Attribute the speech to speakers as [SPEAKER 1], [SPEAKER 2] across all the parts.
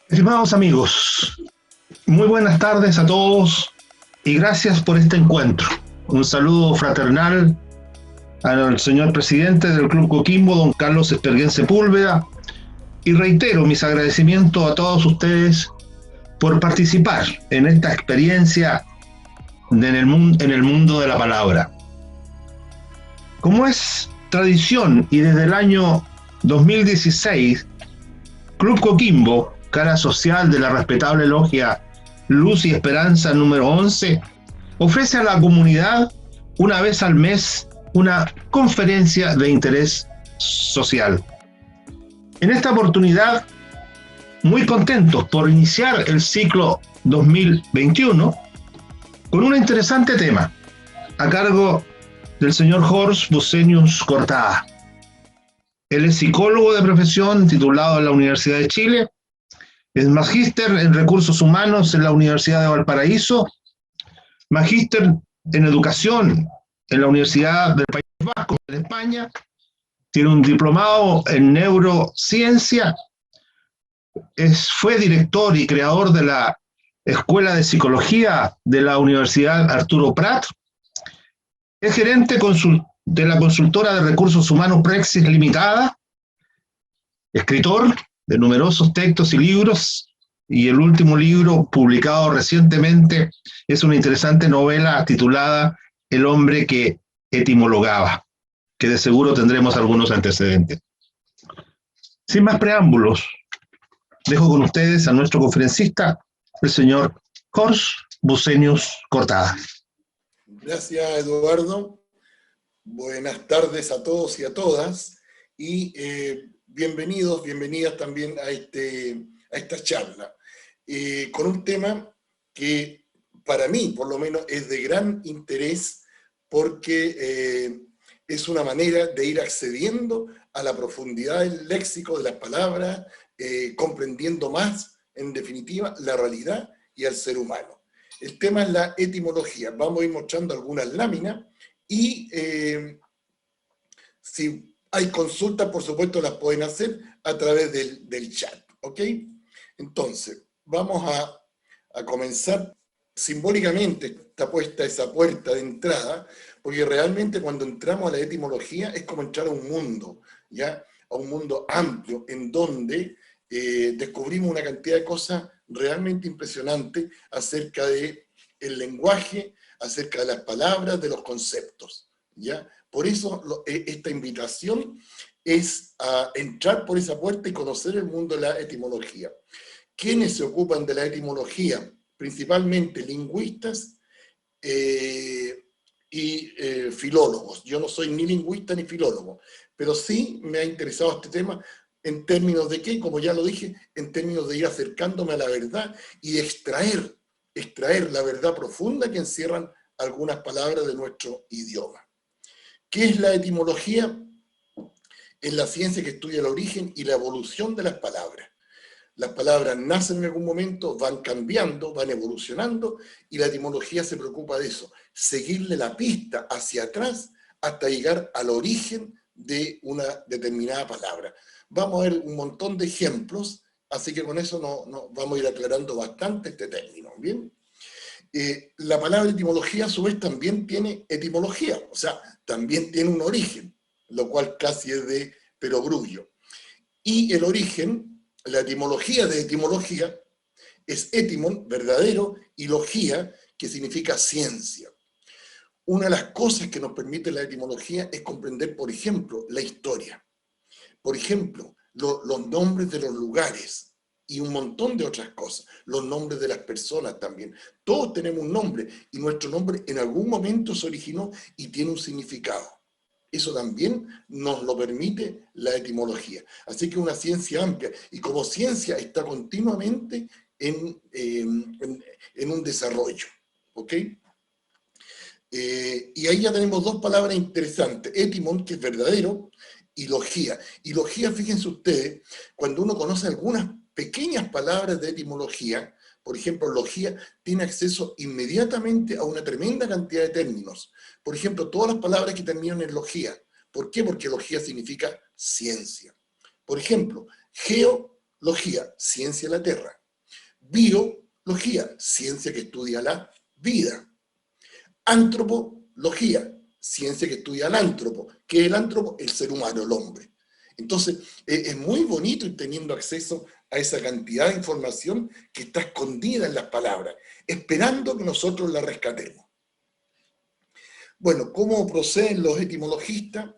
[SPEAKER 1] Estimados amigos, muy buenas tardes a todos y gracias por este encuentro. Un saludo fraternal al señor presidente del Club Coquimbo, don Carlos Esperguén Sepúlveda, y reitero mis agradecimientos a todos ustedes por participar en esta experiencia en el mundo de la palabra. Como es tradición y desde el año 2016, Club Coquimbo, cara social de la respetable logia Luz y Esperanza número 11, ofrece a la comunidad una vez al mes una conferencia de interés social. En esta oportunidad, muy contentos por iniciar el ciclo 2021 con un interesante tema a cargo del señor Horst Bucenius Cortada. Él es psicólogo de profesión, titulado en la Universidad de Chile, es magíster en recursos humanos en la Universidad de Valparaíso, magíster en educación en la Universidad del País Vasco en España, tiene un diplomado en neurociencia, fue director y creador de la Escuela de Psicología de la Universidad Arturo Prat, es gerente de la consultora de recursos humanos Praxis Limitada, escritor de numerosos textos y libros, y el último libro publicado recientemente es una interesante novela titulada El hombre que etimologaba, que de seguro tendremos algunos antecedentes. Sin más preámbulos, dejo con ustedes a nuestro conferencista, el señor Horst Bucenius Cortada.
[SPEAKER 2] Gracias, Eduardo. Buenas tardes a todos y a todas, y bienvenidos, bienvenidas también a esta charla, con un tema que para mí, por lo menos, es de gran interés, porque es una manera de ir accediendo a la profundidad del léxico de las palabras, comprendiendo más, en definitiva, la realidad y al ser humano. El tema es la etimología. Vamos a ir mostrando algunas láminas y si hay consultas, por supuesto, las pueden hacer a través del chat, ¿ok? Entonces, vamos a comenzar. Simbólicamente está puesta esa puerta de entrada, porque realmente cuando entramos a la etimología es como entrar a un mundo, ¿ya? A un mundo amplio, en donde descubrimos una cantidad de cosas realmente impresionantes acerca del lenguaje, acerca de las palabras, de los conceptos, ¿ya? Por eso esta invitación es a entrar por esa puerta y conocer el mundo de la etimología. ¿Quiénes se ocupan de la etimología? Principalmente lingüistas y filólogos. Yo no soy ni lingüista ni filólogo, pero sí me ha interesado este tema en términos de qué, como ya lo dije, en términos de ir acercándome a la verdad y de extraer la verdad profunda que encierran algunas palabras de nuestro idioma. ¿Qué es la etimología? Es la ciencia que estudia el origen y la evolución de las palabras. Las palabras nacen en algún momento, van cambiando, van evolucionando, y la etimología se preocupa de eso, seguirle la pista hacia atrás hasta llegar al origen de una determinada palabra. Vamos a ver un montón de ejemplos, así que con eso vamos a ir aclarando bastante este término, ¿bien? La palabra etimología a su vez también tiene etimología, o sea, también tiene un origen, lo cual casi es de perogrullo. Y el origen, la etimología de etimología, es etimon, verdadero, y logía, que significa ciencia. Una de las cosas que nos permite la etimología es comprender, por ejemplo, la historia. Por ejemplo, los nombres de los lugares, y un montón de otras cosas, los nombres de las personas también. Todos tenemos un nombre, y nuestro nombre en algún momento se originó y tiene un significado. Eso también nos lo permite la etimología. Así que es una ciencia amplia, y como ciencia está continuamente en un desarrollo. ¿Ok? Y ahí ya tenemos dos palabras interesantes. Etimon, que es verdadero, y logía. Y logía, fíjense ustedes, cuando uno conoce algunas pequeñas palabras de etimología, por ejemplo, logía tiene acceso inmediatamente a una tremenda cantidad de términos. Por ejemplo, todas las palabras que terminan en logía. ¿Por qué? Porque logía significa ciencia. Por ejemplo, geología, ciencia de la Tierra. Biología, ciencia que estudia la vida. Antropología, ciencia que estudia al ántropo. ¿Qué es el ántropo? El ser humano, el hombre. Entonces, es muy bonito ir teniendo acceso a esa cantidad de información que está escondida en las palabras, esperando que nosotros la rescatemos. Bueno, ¿cómo proceden los etimologistas?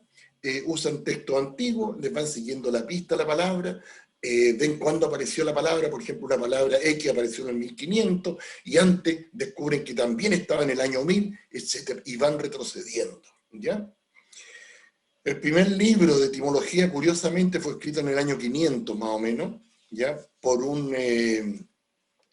[SPEAKER 2] Usan textos antiguos, les van siguiendo la pista a la palabra, ven cuándo apareció la palabra, por ejemplo, la palabra X apareció en el 1500, y antes descubren que también estaba en el año 1000, etc., y van retrocediendo, ¿ya? El primer libro de etimología, curiosamente, fue escrito en el año 500, más o menos, ¿ya? Por un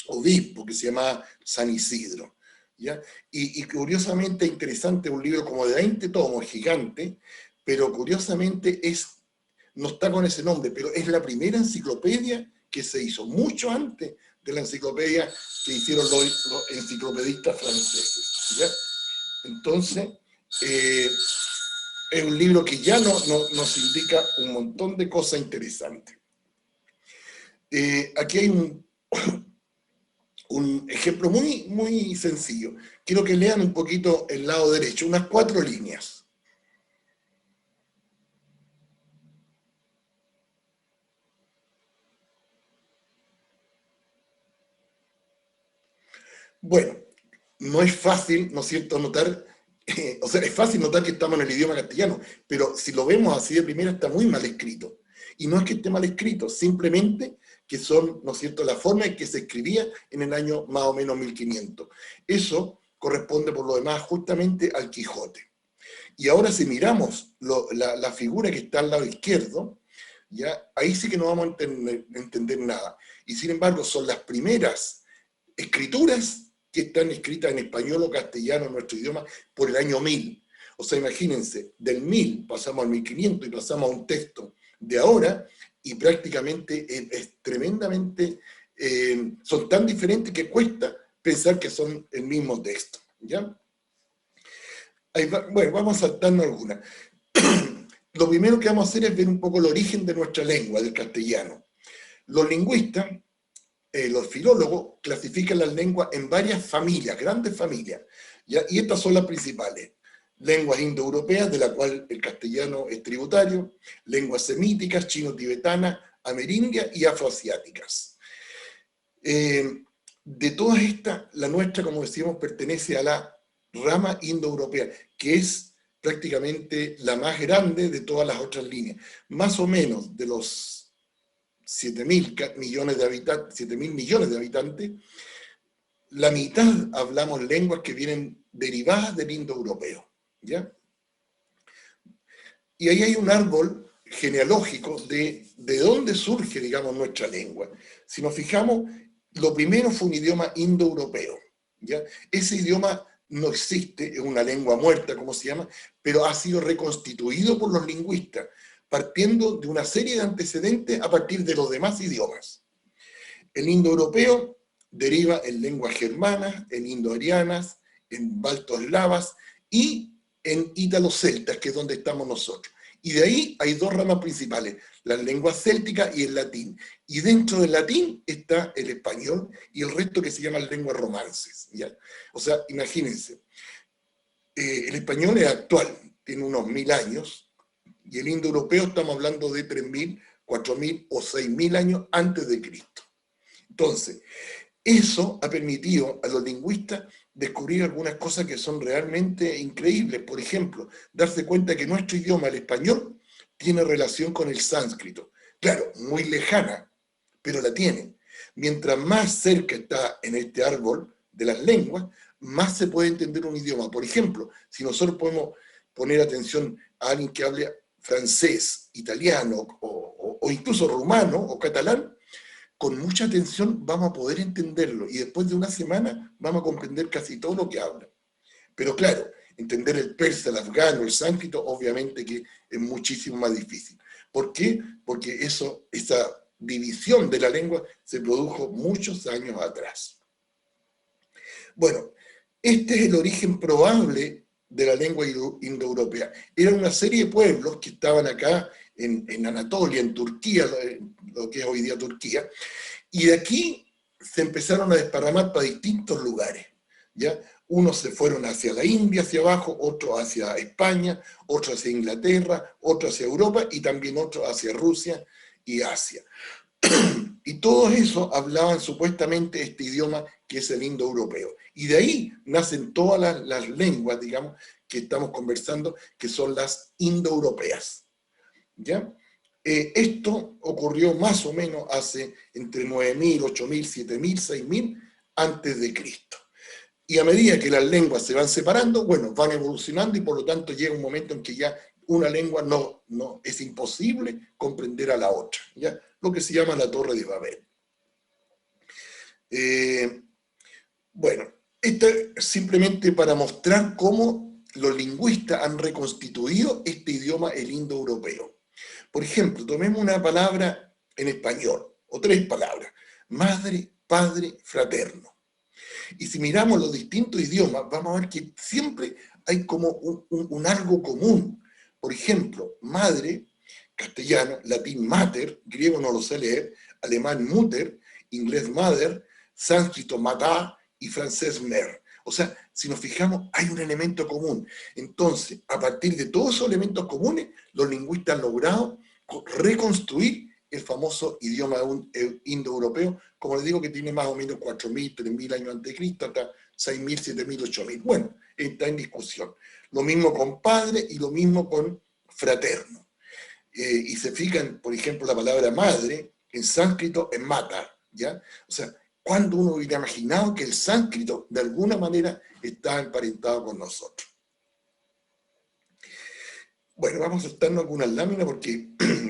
[SPEAKER 2] obispo que se llamaba San Isidro, ¿ya? Y curiosamente interesante, un libro como de 20 tomos, gigante, pero curiosamente no está con ese nombre, pero es la primera enciclopedia que se hizo, mucho antes de la enciclopedia que hicieron los enciclopedistas franceses, ¿ya? Entonces, es un libro que ya nos indica un montón de cosas interesantes. Aquí hay un ejemplo muy, muy sencillo. Quiero que lean un poquito el lado derecho, unas 4 líneas. Bueno, no es fácil, ¿no es cierto?, notar, o sea, es fácil notar que estamos en el idioma castellano, pero si lo vemos así de primera está muy mal escrito. Y no es que esté mal escrito, simplemente que son, ¿no es cierto?, la forma en que se escribía en el año más o menos 1500. Eso corresponde por lo demás justamente al Quijote. Y ahora si miramos la figura que está al lado izquierdo, ¿ya? Ahí sí que no vamos a entender nada. Y sin embargo son las primeras escrituras que están escritas en español o castellano en nuestro idioma por el año 1000. O sea, imagínense, del 1000 pasamos al 1500 y pasamos a un texto de ahora, y prácticamente es tremendamente, son tan diferentes que cuesta pensar que son el mismo texto, ¿ya? Bueno, vamos a saltarnos algunas. Lo primero que vamos a hacer es ver un poco el origen de nuestra lengua, del castellano. Los lingüistas, los filólogos, clasifican las lenguas en varias familias, grandes familias, ¿ya? Y estas son las principales. Lenguas indoeuropeas, de la cual el castellano es tributario, lenguas semíticas, chino-tibetanas, amerindias y afroasiáticas. De todas estas, la nuestra, como decíamos, pertenece a la rama indoeuropea, que es prácticamente la más grande de todas las otras líneas. Más o menos de los 7.000 millones de habitantes, 7.000 millones de habitantes, la mitad hablamos lenguas que vienen derivadas del indoeuropeo, ¿ya? Y ahí hay un árbol genealógico de dónde surge, digamos, nuestra lengua. Si nos fijamos, lo primero fue un idioma indoeuropeo, ¿ya? Ese idioma no existe, es una lengua muerta, como se llama, pero ha sido reconstituido por los lingüistas, partiendo de una serie de antecedentes a partir de los demás idiomas. El indoeuropeo deriva en lenguas germanas, en indoarianas, en baltoeslavas y en ítalo-celtas, que es donde estamos nosotros. Y de ahí hay 2 ramas principales, las lenguas célticas y el latín. Y dentro del latín está el español y el resto que se llaman lenguas romances, ¿ya? O sea, imagínense, el español es actual, tiene unos 1000 años, y el indoeuropeo estamos hablando de 3000, 4000 o 6000 años antes de Cristo. Entonces, eso ha permitido a los lingüistas descubrir algunas cosas que son realmente increíbles. Por ejemplo, darse cuenta que nuestro idioma, el español, tiene relación con el sánscrito. Claro, muy lejana, pero la tiene. Mientras más cerca está en este árbol de las lenguas, más se puede entender un idioma. Por ejemplo, si nosotros podemos poner atención a alguien que hable francés, italiano o incluso rumano o catalán, con mucha atención vamos a poder entenderlo y después de una semana vamos a comprender casi todo lo que habla. Pero claro, entender el persa, el afgano, el sánscrito, obviamente que es muchísimo más difícil. ¿Por qué? Porque esa división de la lengua se produjo muchos años atrás. Bueno, este es el origen probable de la lengua indoeuropea. Era una serie de pueblos que estaban acá en Anatolia, en Turquía, lo que es hoy día Turquía, y de aquí se empezaron a desparramar para distintos lugares, ¿ya? Unos se fueron hacia la India, hacia abajo, otros hacia España, otros hacia Inglaterra, otros hacia Europa y también otros hacia Rusia y Asia. Y todos esos hablaban supuestamente este idioma que es el indoeuropeo. Y de ahí nacen todas las lenguas, digamos, que estamos conversando, que son las indoeuropeas. ¿Ya? Esto ocurrió más o menos hace entre 9.000, 8.000, 7.000, 6.000 antes de Cristo. Y a medida que las lenguas se van separando, bueno, van evolucionando y por lo tanto llega un momento en que ya una lengua no es imposible comprender a la otra, ¿ya? Lo que se llama la Torre de Babel. Bueno, esto es simplemente para mostrar cómo los lingüistas han reconstituido este idioma, el indoeuropeo. Por ejemplo, tomemos una palabra en español, o tres palabras: madre, padre, fraterno. Y si miramos los distintos idiomas, vamos a ver que siempre hay como un algo común. Por ejemplo, madre, castellano, latín mater, griego no lo sé leer, alemán mutter, inglés mother, sánscrito matá y francés mer. O sea, si nos fijamos, hay un elemento común. Entonces, a partir de todos esos elementos comunes, los lingüistas han logrado reconstruir el famoso idioma indoeuropeo, como les digo, que tiene más o menos 4.000, 3.000 años antes de Cristo, hasta 6.000, 7.000, 8.000. Bueno, está en discusión. Lo mismo con padre y lo mismo con fraterno. Y se fijan, por ejemplo, la palabra madre, en sánscrito es mata, ¿ya? O sea, ¿cuándo uno hubiera imaginado que el sánscrito de alguna manera está emparentado con nosotros? Bueno, vamos a saltarnos algunas láminas porque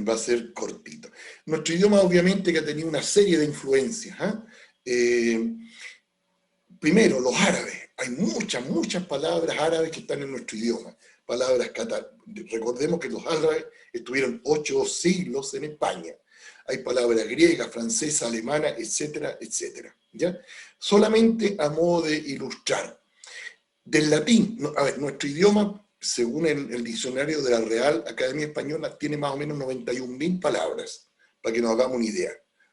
[SPEAKER 2] va a ser cortito. Nuestro idioma obviamente que ha tenido una serie de influencias. Primero, los árabes. Hay muchas palabras árabes que están en nuestro idioma. Palabras recordemos que los árabes estuvieron 8 siglos en España. Hay palabras griegas, francesas, alemanas, etcétera, etcétera. ¿Ya? Solamente a modo de ilustrar. Del latín, a ver, nuestro idioma, según el diccionario de la Real Academia Española, tiene más o menos 91.000 palabras, para que nos hagamos una idea.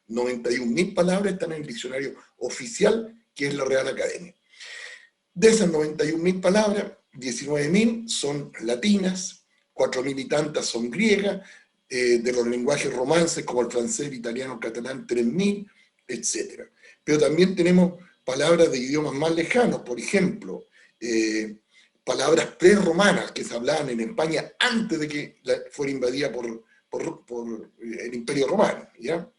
[SPEAKER 2] 91.000 palabras están en el diccionario oficial, que es la Real Academia. De esas 91.000 palabras, 19.000 son latinas, 4.000 y tantas son griegas, de los lenguajes romances como el francés, el italiano, el catalán, 3.000, etc. Pero también tenemos palabras de idiomas más lejanos, por ejemplo, palabras prerromanas que se hablaban en España antes de que fuera invadida por el Imperio Romano, ¿ya?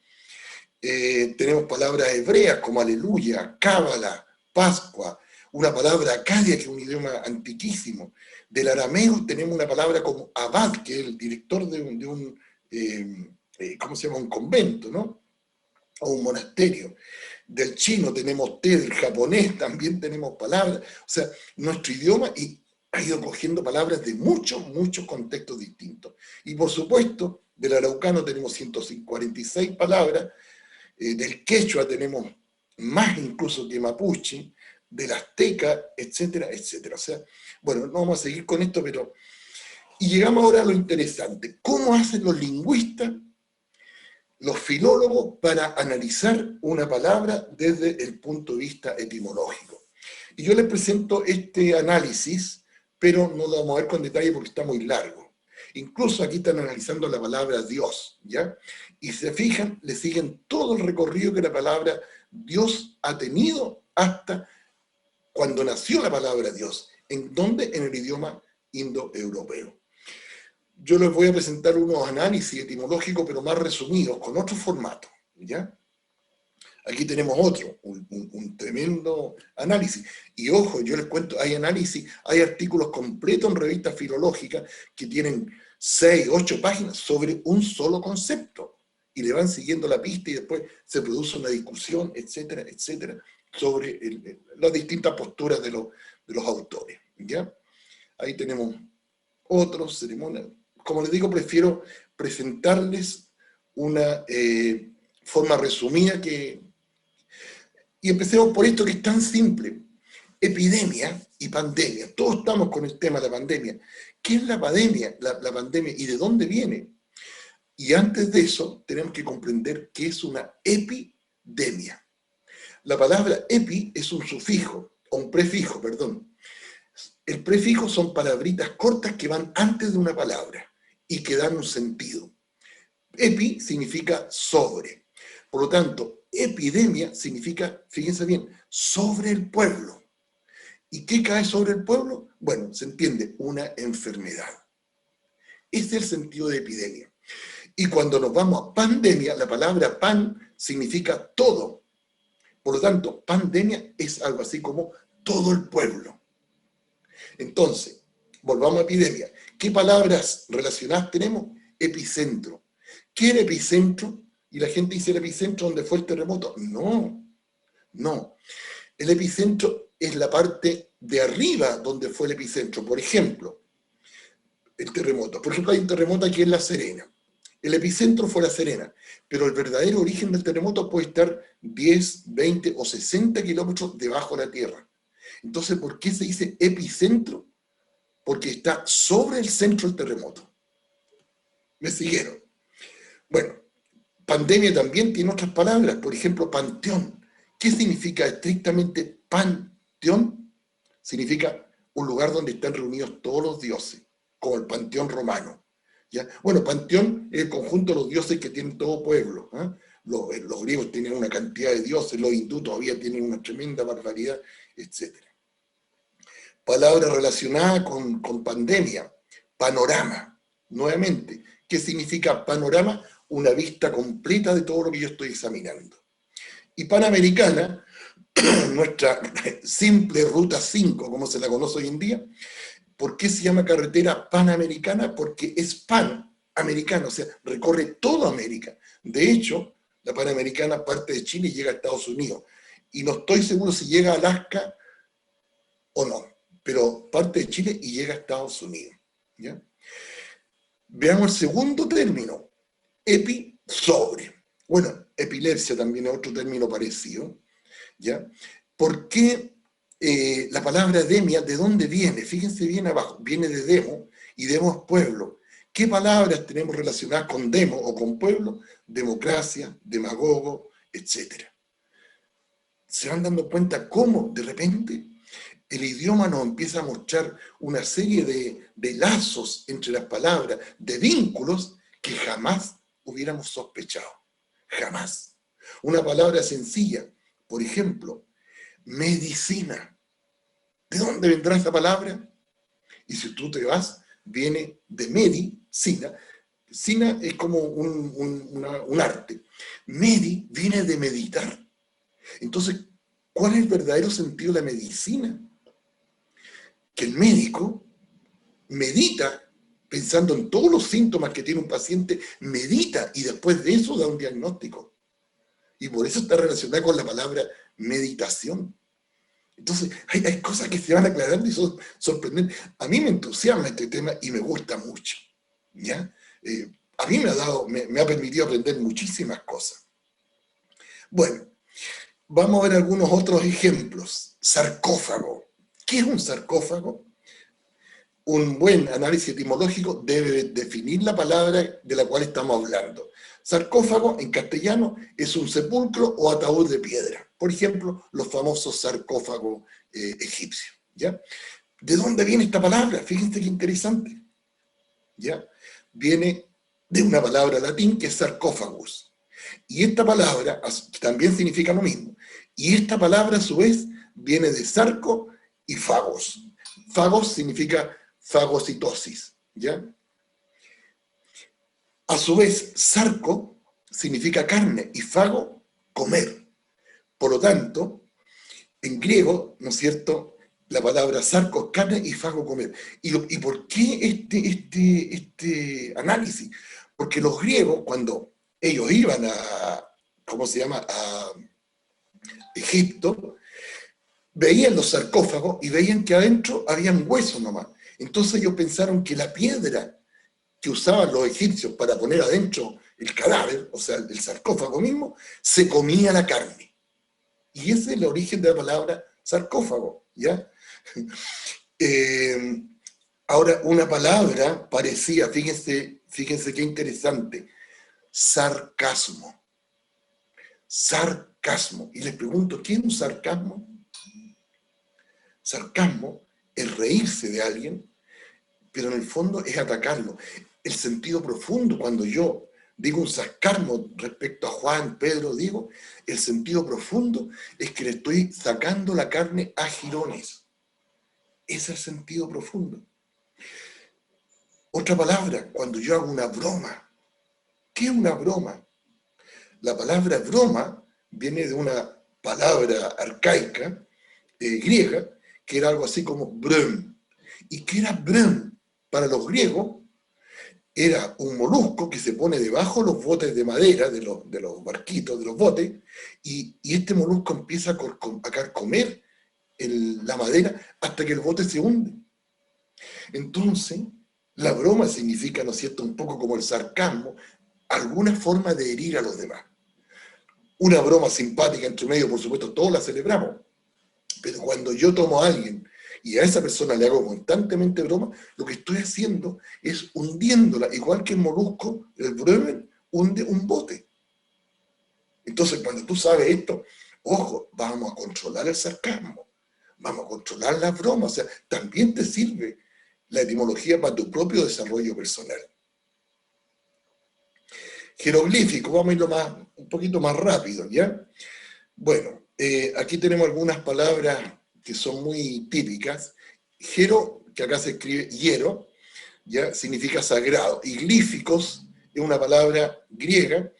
[SPEAKER 2] Tenemos palabras hebreas como aleluya, cábala, pascua, una palabra acadia que es un idioma antiquísimo. Del arameo tenemos una palabra como abad, que es el director de un ¿cómo se llama? Un convento, ¿no? O un monasterio. Del chino tenemos té, del japonés también tenemos palabras. O sea, nuestro idioma ha ido cogiendo palabras de muchos contextos distintos. Y por supuesto, del araucano tenemos 146 palabras, del quechua tenemos más incluso que mapuche, del azteca, etcétera, etcétera. O sea, bueno, no vamos a seguir con esto, pero... Y llegamos ahora a lo interesante. ¿Cómo hacen los lingüistas, los filólogos, para analizar una palabra desde el punto de vista etimológico? Y yo les presento este análisis, pero no lo vamos a ver con detalle porque está muy largo. Incluso aquí están analizando la palabra Dios, ¿ya? Y se fijan, le siguen todo el recorrido que la palabra Dios ha tenido hasta cuando nació la palabra Dios. ¿En dónde? En el idioma indoeuropeo. Yo les voy a presentar unos análisis etimológicos, pero más resumidos, con otro formato, ¿ya? Aquí tenemos otro, un tremendo análisis. Y ojo, yo les cuento, hay análisis, hay artículos completos en revistas filológicas que tienen 6, 8 páginas sobre un solo concepto. Y le van siguiendo la pista y después se produce una discusión, etcétera, etcétera, sobre las distintas posturas de los autores, ¿ya? Ahí tenemos otros ceremonias. Como les digo, prefiero presentarles una forma resumida y empecemos por esto que es tan simple. Epidemia y pandemia. Todos estamos con el tema de la pandemia. ¿Qué es la pandemia? La pandemia y de dónde viene. Y antes de eso, tenemos que comprender qué es una epidemia. La palabra epi es un sufijo, o un prefijo, perdón. El prefijo son palabritas cortas que van antes de una palabra y que dan un sentido. Epi significa sobre. Por lo tanto, epidemia significa, fíjense bien, sobre el pueblo. ¿Y qué cae sobre el pueblo? Bueno, se entiende, una enfermedad. Ese es el sentido de epidemia. Y cuando nos vamos a pandemia, la palabra pan significa todo. Por lo tanto, pandemia es algo así como todo el pueblo. Entonces, volvamos a epidemia. ¿Qué palabras relacionadas tenemos? Epicentro. ¿Qué era epicentro? Y la gente dice el epicentro donde fue el terremoto. No, no. El epicentro es la parte de arriba donde fue el epicentro. Por ejemplo, el terremoto. Por ejemplo, hay un terremoto aquí en La Serena. El epicentro fue La Serena, pero el verdadero origen del terremoto puede estar 10, 20 o 60 kilómetros debajo de la tierra. Entonces, ¿por qué se dice epicentro? Porque está sobre el centro del terremoto. ¿Me siguieron? Bueno, pandemia también tiene otras palabras, por ejemplo, panteón. ¿Qué significa estrictamente panteón? Significa un lugar donde están reunidos todos los dioses, como el panteón romano. ¿Ya? Bueno, panteón es el conjunto de los dioses que tienen todo pueblo. ¿Eh? Los griegos tienen una cantidad de dioses, los hindúes todavía tienen una tremenda barbaridad, etc. Palabra relacionada con pandemia, panorama, nuevamente. ¿Qué significa panorama? Una vista completa de todo lo que yo estoy examinando. Y Panamericana, nuestra simple Ruta 5, como se la conoce hoy en día. ¿Por qué se llama carretera panamericana? Porque es panamericana, o sea, recorre toda América. De hecho, la panamericana parte de Chile y llega a Estados Unidos. Y no estoy seguro si llega a Alaska o no, pero parte de Chile y llega a Estados Unidos. ¿Ya? Veamos el segundo término, epi, sobre. Bueno, epilepsia también es otro término parecido. ¿Ya? ¿Por qué la palabra demia, de dónde viene? Fíjense bien abajo, viene de demo, y demo es pueblo. ¿Qué palabras tenemos relacionadas con demo o con pueblo? Democracia, demagogo, etc. ¿Se van dando cuenta cómo de repente el idioma nos empieza a mostrar una serie de lazos entre las palabras, de vínculos que jamás hubiéramos sospechado? Jamás. Una palabra sencilla, por ejemplo, medicina. ¿De dónde vendrá esa palabra? Y si tú te vas, viene de medicina. Sina es como un arte. Medi viene de meditar. Entonces, ¿cuál es el verdadero sentido de la medicina? Que el médico medita pensando en todos los síntomas que tiene un paciente, medita y después de eso da un diagnóstico. Y por eso está relacionada con la palabra meditación. Entonces, hay cosas que se van aclarando y son sorprendentes. A mí me entusiasma este tema y me gusta mucho. ¿Ya? A mí me ha permitido aprender muchísimas cosas. Bueno, vamos a ver algunos otros ejemplos. Sarcófago. ¿Qué es un sarcófago? Un buen análisis etimológico debe definir la palabra de la cual estamos hablando. Sarcófago, en castellano, es un sepulcro o ataúd de piedra. Por ejemplo, los famosos sarcófagos egipcios. ¿Ya? ¿De dónde viene esta palabra? Fíjense qué interesante. ¿Ya? Viene de una palabra latín que es sarcófagus. Y esta palabra también significa lo mismo. Y esta palabra, a su vez, viene de sarco y fagos. Fagos significa fagocitosis. ¿Ya? A su vez, sarco significa carne y fago, comer. Por lo tanto, en griego, ¿no es cierto?, la palabra sarco es carne y fago comer. ¿Y por qué este análisis? Porque los griegos, cuando ellos iban a Egipto, veían los sarcófagos y veían que adentro habían huesos nomás. Entonces ellos pensaron que la piedra que usaban los egipcios para poner adentro el cadáver, o sea, el sarcófago mismo, se comía la carne. Y ese es el origen de la palabra sarcófago, ¿ya? Ahora, una palabra parecía, fíjense qué interesante, sarcasmo. sarcasmo. Y les pregunto, ¿qué es un sarcasmo? Sarcasmo es reírse de alguien, pero en el fondo es atacarlo. El sentido profundo, cuando yo digo un sarcasmo respecto a Juan, Pedro, digo, el sentido profundo es que le estoy sacando la carne a jirones. Ese es el sentido profundo. Otra palabra, cuando yo hago una broma. ¿Qué es una broma? La palabra broma viene de una palabra arcaica, griega, que era algo así como brüm. ¿Y qué era brüm? Para los griegos, era un molusco que se pone debajo de los botes de madera, de los barquitos, de los botes, y este molusco empieza a carcomer la madera hasta que el bote se hunde. Entonces, la broma significa, ¿no es cierto?, un poco como el sarcasmo, alguna forma de herir a los demás. Una broma simpática entre medio, por supuesto, todos la celebramos, pero cuando yo tomo a alguien y a esa persona le hago constantemente broma, lo que estoy haciendo es hundiéndola, igual que el molusco, el bremen, hunde un bote. Entonces, cuando tú sabes esto, ojo, vamos a controlar el sarcasmo, vamos a controlar la broma, o sea, también te sirve la etimología para tu propio desarrollo personal. Jeroglífico, vamos a irlo un poquito más rápido, ¿ya? Bueno, aquí tenemos algunas palabras que son muy típicas. Jero, que acá se escribe hiero, ¿ya? Significa sagrado. Y glíficos es una palabra griega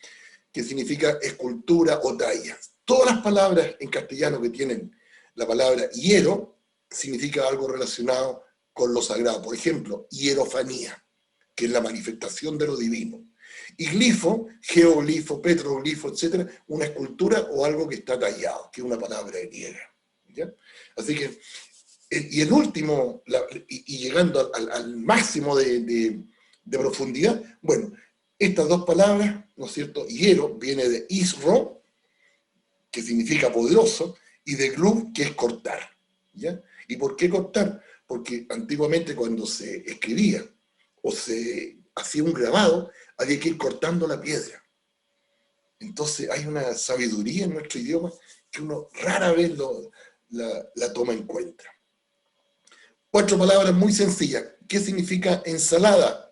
[SPEAKER 2] que significa escultura o talla. Todas las palabras en castellano que tienen la palabra hiero significa algo relacionado con lo sagrado. Por ejemplo, hierofanía, que es la manifestación de lo divino. Y glifo, geoglifo, petroglifo, etc., una escultura o algo que está tallado, que es una palabra griega. ¿Ya? Así que, y el último, y llegando al máximo de profundidad, bueno, estas dos palabras, ¿no es cierto? Hiero viene de isro, que significa poderoso, y de glub, que es cortar. ¿Ya? ¿Y por qué cortar? Porque antiguamente cuando se escribía o se hacía un grabado, había que ir cortando la piedra. Entonces hay una sabiduría en nuestro idioma que uno rara vez la toma en cuenta. 4 palabras muy sencillas. ¿Qué significa ensalada?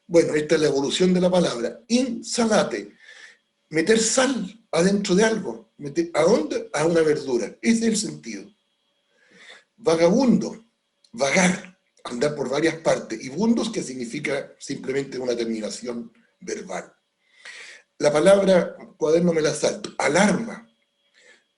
[SPEAKER 2] Bueno, esta es la evolución de la palabra. Insalate. Meter sal adentro de algo. ¿A dónde? A una verdura. Ese es el sentido. Vagabundo. Vagar. Andar por varias partes. Y bundos, que significa simplemente una terminación verbal. La palabra, cuaderno me la salto, alarma.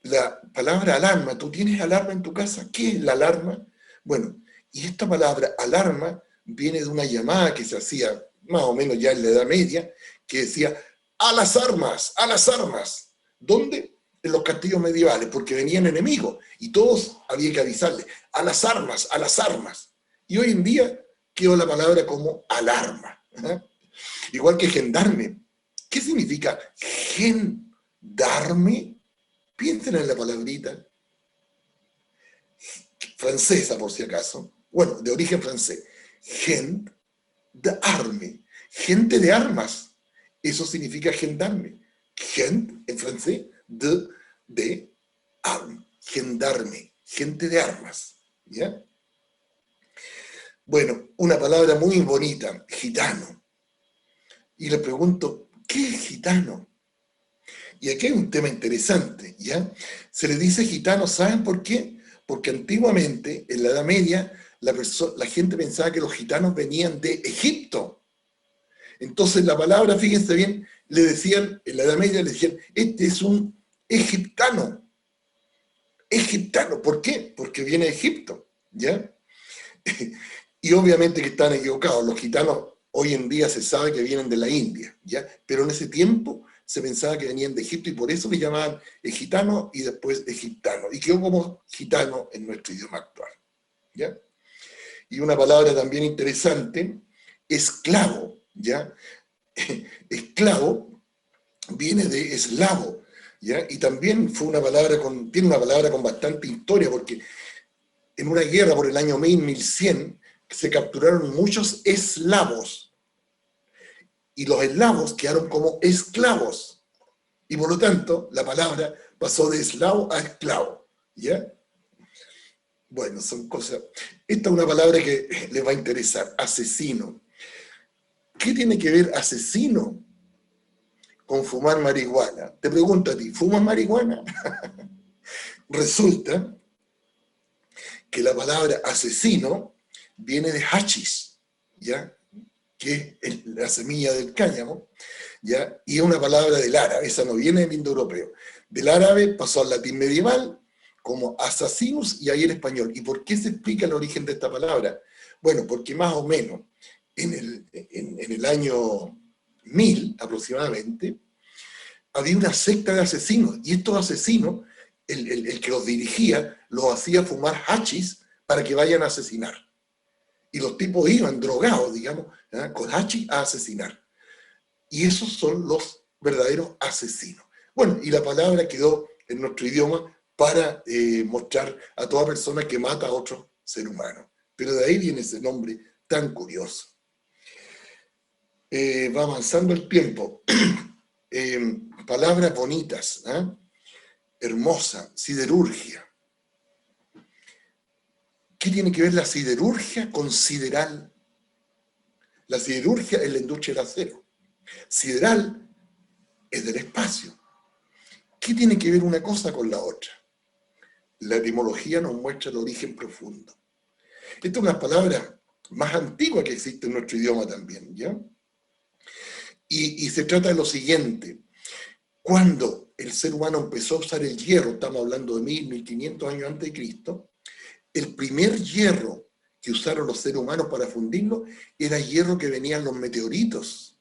[SPEAKER 2] La palabra alarma, ¿tú tienes alarma en tu casa? ¿Qué es la alarma? Bueno, y esta palabra alarma viene de una llamada que se hacía más o menos ya en la Edad Media, que decía, ¡a las armas! ¡A las armas! ¿Dónde? En los castillos medievales, porque venían enemigos, y todos había que avisarles, ¡a las armas! ¡A las armas! Y hoy en día quedó la palabra como alarma. ¿Eh? Igual que gendarme. ¿Qué significa gendarme? Piensen en la palabrita. Francesa, por si acaso. Bueno, de origen francés. Gendarme. Gente de armas. Eso significa gendarme. Gent, en francés, de arme. Gendarme. Gente de armas. ¿Ya? Bueno, una palabra muy bonita. Gitano. Y le pregunto, ¿qué es gitano? Y aquí hay un tema interesante, ¿ya? Se le dice gitano, ¿saben por qué? Porque antiguamente, en la Edad Media, la gente pensaba que los gitanos venían de Egipto. Entonces la palabra, fíjense bien, le decían, en la Edad Media le decían, este es un egiptano. Egiptano, ¿por qué? Porque viene de Egipto, ¿ya? Y obviamente que están equivocados, los gitanos hoy en día se sabe que vienen de la India, ¿ya? Pero en ese tiempo se pensaba que venían de Egipto y por eso le llamaban gitano y después egiptano. Y quedó como gitano en nuestro idioma actual, ¿ya? Y una palabra también interesante, esclavo, ¿ya? Esclavo viene de eslavo, ¿ya? Y también fue una palabra tiene una palabra con bastante historia, porque en una guerra por el año 1100 se capturaron muchos eslavos, y los eslavos quedaron como esclavos. Y por lo tanto, la palabra pasó de eslavo a esclavo, ¿ya? Bueno, son cosas... Esta es una palabra que les va a interesar, asesino. ¿Qué tiene que ver asesino con fumar marihuana? Te pregunto a ti, ¿fumas marihuana? Resulta que la palabra asesino viene de hachís, ¿ya? Que es la semilla del cáñamo, ¿ya? Y es una palabra del árabe, esa no viene del indoeuropeo. Del árabe pasó al latín medieval como assassinus y ahí el español. ¿Y por qué se explica el origen de esta palabra? Bueno, porque más o menos en el año 1000 aproximadamente, había una secta de asesinos, y estos asesinos, el que los dirigía, los hacía fumar hachís para que vayan a asesinar. Y los tipos iban drogados, digamos, ¿eh? Con hachís a asesinar. Y esos son los verdaderos asesinos. Bueno, y la palabra quedó en nuestro idioma para mostrar a toda persona que mata a otro ser humano. Pero de ahí viene ese nombre tan curioso. Va avanzando el tiempo. Palabras bonitas, ¿eh? Hermosa, siderurgia. ¿Qué tiene que ver la siderurgia con sideral? La siderurgia es la industria del acero. Sideral es del espacio. ¿Qué tiene que ver una cosa con la otra? La etimología nos muestra el origen profundo. Esta es una palabra más antigua que existe en nuestro idioma también, ¿ya? Y se trata de lo siguiente. Cuando el ser humano empezó a usar el hierro, estamos hablando de 1500 años antes de Cristo, el primer hierro que usaron los seres humanos para fundirlo era hierro que venía en los meteoritos.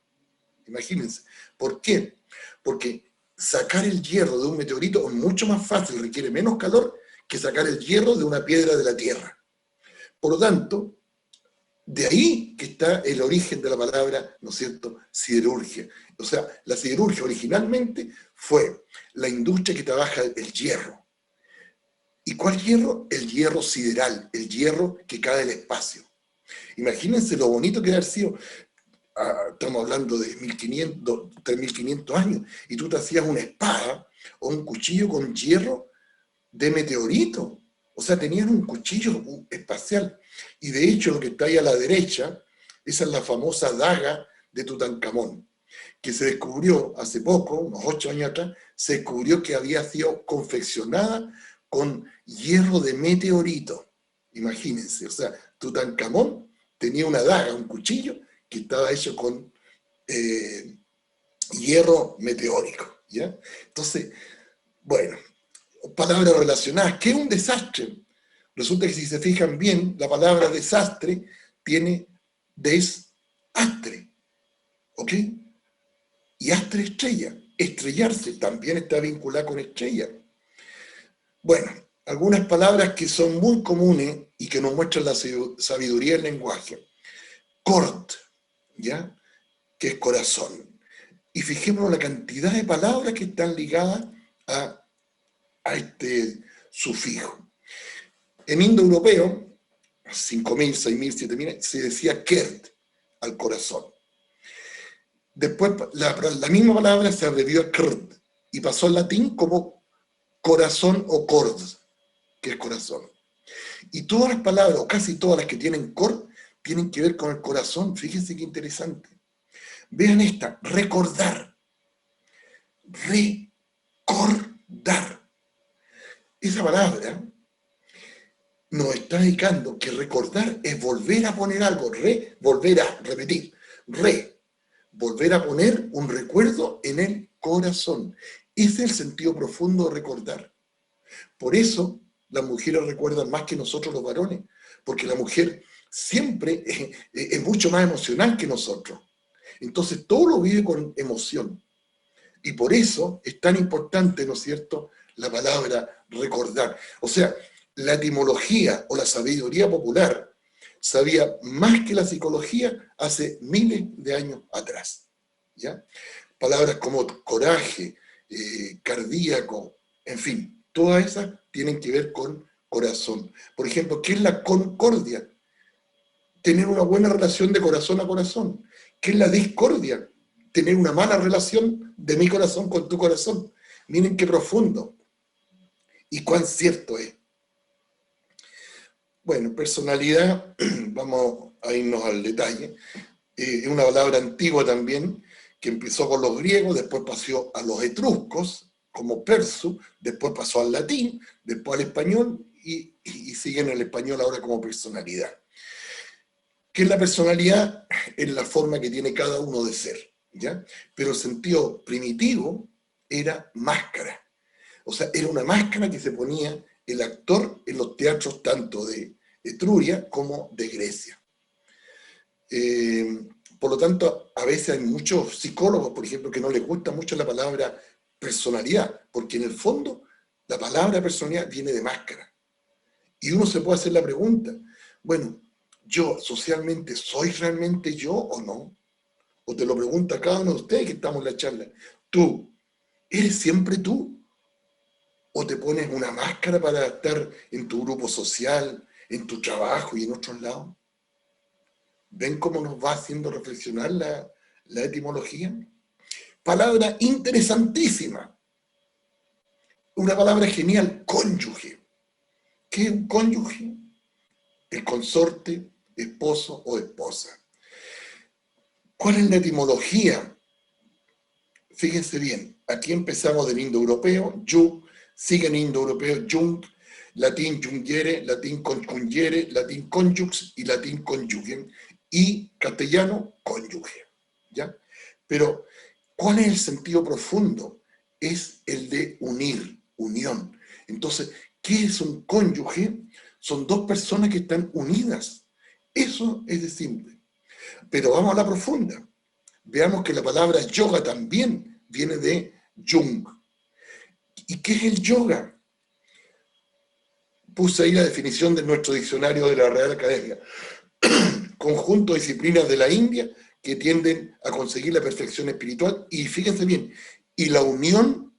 [SPEAKER 2] Imagínense. ¿Por qué? Porque sacar el hierro de un meteorito es mucho más fácil, requiere menos calor que sacar el hierro de una piedra de la tierra. Por lo tanto, de ahí que está el origen de la palabra, ¿no es cierto?, siderurgia. O sea, la siderurgia originalmente fue la industria que trabaja el hierro. ¿Y cuál hierro? El hierro sideral, el hierro que cae del espacio. Imagínense lo bonito que ha sido. Estamos hablando de 1500, 3500 años, y tú te hacías una espada o un cuchillo con hierro de meteorito. O sea, tenían un cuchillo espacial. Y de hecho, lo que está ahí a la derecha, esa es la famosa daga de Tutankamón, que se descubrió hace poco, unos 8 años atrás, se descubrió que había sido confeccionada con hierro de meteorito. Imagínense, o sea, Tutankamón tenía una daga, un cuchillo, que estaba hecho con hierro meteórico, ¿ya? Entonces, bueno, palabras relacionadas. ¿Qué es un desastre? Resulta que si se fijan bien, la palabra desastre tiene desastre, ¿ok? Y astre, estrella. Estrellarse también está vinculada con estrella. Bueno, algunas palabras que son muy comunes y que nos muestran la sabiduría del lenguaje. Cort, ¿ya? Que es corazón. Y fijémonos la cantidad de palabras que están ligadas a este sufijo. En indoeuropeo, 5.000, 6.000, 7.000, se decía kert, al corazón. Después la misma palabra se abrevió a krt y pasó al latín como corazón o cord, que es corazón. Y todas las palabras, o casi todas las que tienen cord, tienen que ver con el corazón. Fíjense qué interesante. Vean esta, recordar. Recordar. Esa palabra nos está indicando que recordar es volver a poner algo, volver a repetir, volver a poner un recuerdo en el corazón. Ese es el sentido profundo de recordar. Por eso las mujeres recuerdan más que nosotros los varones, porque la mujer siempre es mucho más emocional que nosotros. Entonces todo lo vive con emoción. Y por eso es tan importante, ¿no es cierto?, la palabra recordar. O sea, la etimología o la sabiduría popular sabía más que la psicología hace miles de años atrás, ¿ya? Palabras como coraje, cardíaco, en fin, todas esas tienen que ver con corazón. Por ejemplo, ¿qué es la concordia? Tener una buena relación de corazón a corazón. ¿Qué es la discordia? tener una mala relación de mi corazón con tu corazón. Miren qué profundo y cuán cierto es. Bueno, personalidad, vamos a irnos al detalle. Es una palabra antigua también, que empezó con los griegos, después pasó a los etruscos, como persu, después pasó al latín, después al español, y sigue en el español ahora como personalidad. ¿Qué es la personalidad? Es la forma que tiene cada uno de ser, ¿ya? Pero el sentido primitivo era máscara. O sea, era una máscara que se ponía el actor en los teatros tanto de Etruria como de Grecia. Por lo tanto, a veces hay muchos psicólogos, por ejemplo, que no les gusta mucho la palabra personalidad, porque en el fondo la palabra personalidad viene de máscara. Y uno se puede hacer la pregunta, bueno, ¿yo socialmente soy realmente yo o no? O te lo pregunto a cada uno de ustedes que estamos en la charla. ¿Tú eres siempre tú? ¿O te pones una máscara para estar en tu grupo social, en tu trabajo y en otros lados? ¿Ven cómo nos va haciendo reflexionar la etimología? Palabra interesantísima. Una palabra genial, cónyuge. ¿Qué es un cónyuge? El consorte, esposo o esposa. ¿Cuál es la etimología? Fíjense bien, aquí empezamos del indoeuropeo, yug, sigue en indoeuropeo, jung, latín jungere, latín concungere, latín conjux y latín conjugem, y castellano cónyuge, ¿ya? Pero, ¿cuál es el sentido profundo? Es el de unir, unión. Entonces, ¿qué es un cónyuge? Son dos personas que están unidas. Eso es de simple. Pero vamos a la profunda. Veamos que la palabra yoga también viene de Jung. ¿Y qué es el yoga? Puse ahí la definición de nuestro diccionario de la Real Academia. Conjunto de disciplinas de la India que tienden a conseguir la perfección espiritual y, fíjense bien, y la unión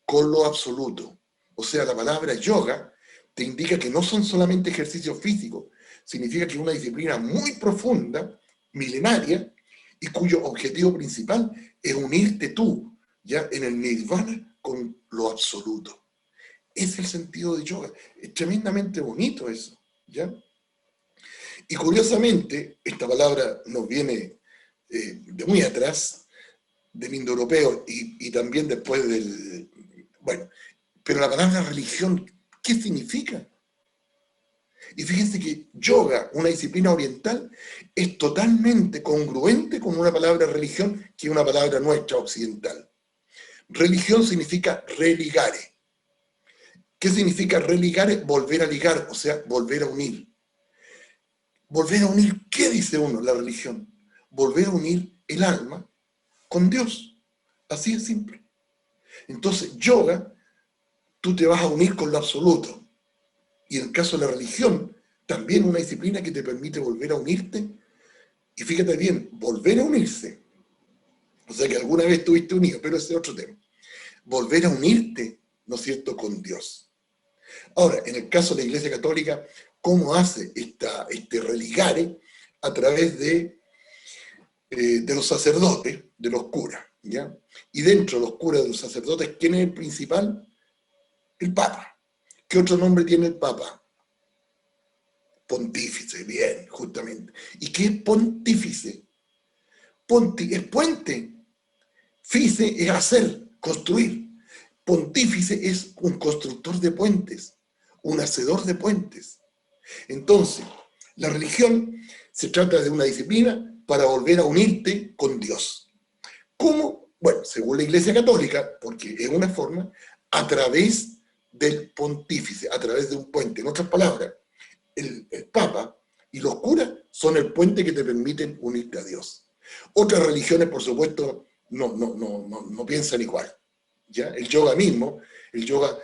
[SPEAKER 2] con lo absoluto. O sea, la palabra yoga te indica que no son solamente ejercicios físicos, significa que es una disciplina muy profunda, milenaria, y cuyo objetivo principal es unirte tú, ya en el nirvana, con lo absoluto. Ese es el sentido de yoga. Es tremendamente bonito eso, ¿ya? Y curiosamente, esta palabra nos viene de muy atrás, del indoeuropeo y también después del... Bueno, pero la palabra religión, ¿qué significa? Y fíjense que yoga, una disciplina oriental, es totalmente congruente con una palabra religión que es una palabra nuestra occidental. Religión significa religare. ¿Qué significa religare? Volver a ligar, o sea, volver a unir. Volver a unir, ¿qué dice uno? La religión. Volver a unir el alma con Dios. Así es simple. Entonces, yoga, tú te vas a unir con lo absoluto. Y en el caso de la religión, también una disciplina que te permite volver a unirte. Y fíjate bien, volver a unirse. O sea que alguna vez estuviste unido, pero ese es otro tema. Volver a unirte, ¿no es cierto?, con Dios. Ahora, en el caso de la Iglesia Católica, ¿cómo hace este religare? A través de los sacerdotes, de los curas, ¿ya? Y dentro de los curas, de los sacerdotes, ¿quién es el principal? El Papa. ¿Qué otro nombre tiene el Papa? Pontífice, bien, justamente. ¿Y qué es pontífice? Ponti es puente. Fice es hacer, construir. Pontífice es un constructor de puentes, un hacedor de puentes. Entonces, la religión se trata de una disciplina para volver a unirte con Dios. ¿Cómo? Bueno, según la Iglesia Católica, porque es una forma, a través del pontífice, a través de un puente. En otras palabras, el Papa y los curas son el puente que te permiten unirte a Dios. Otras religiones, por supuesto, no piensan igual. ¿Ya? El yoga mismo, el yoga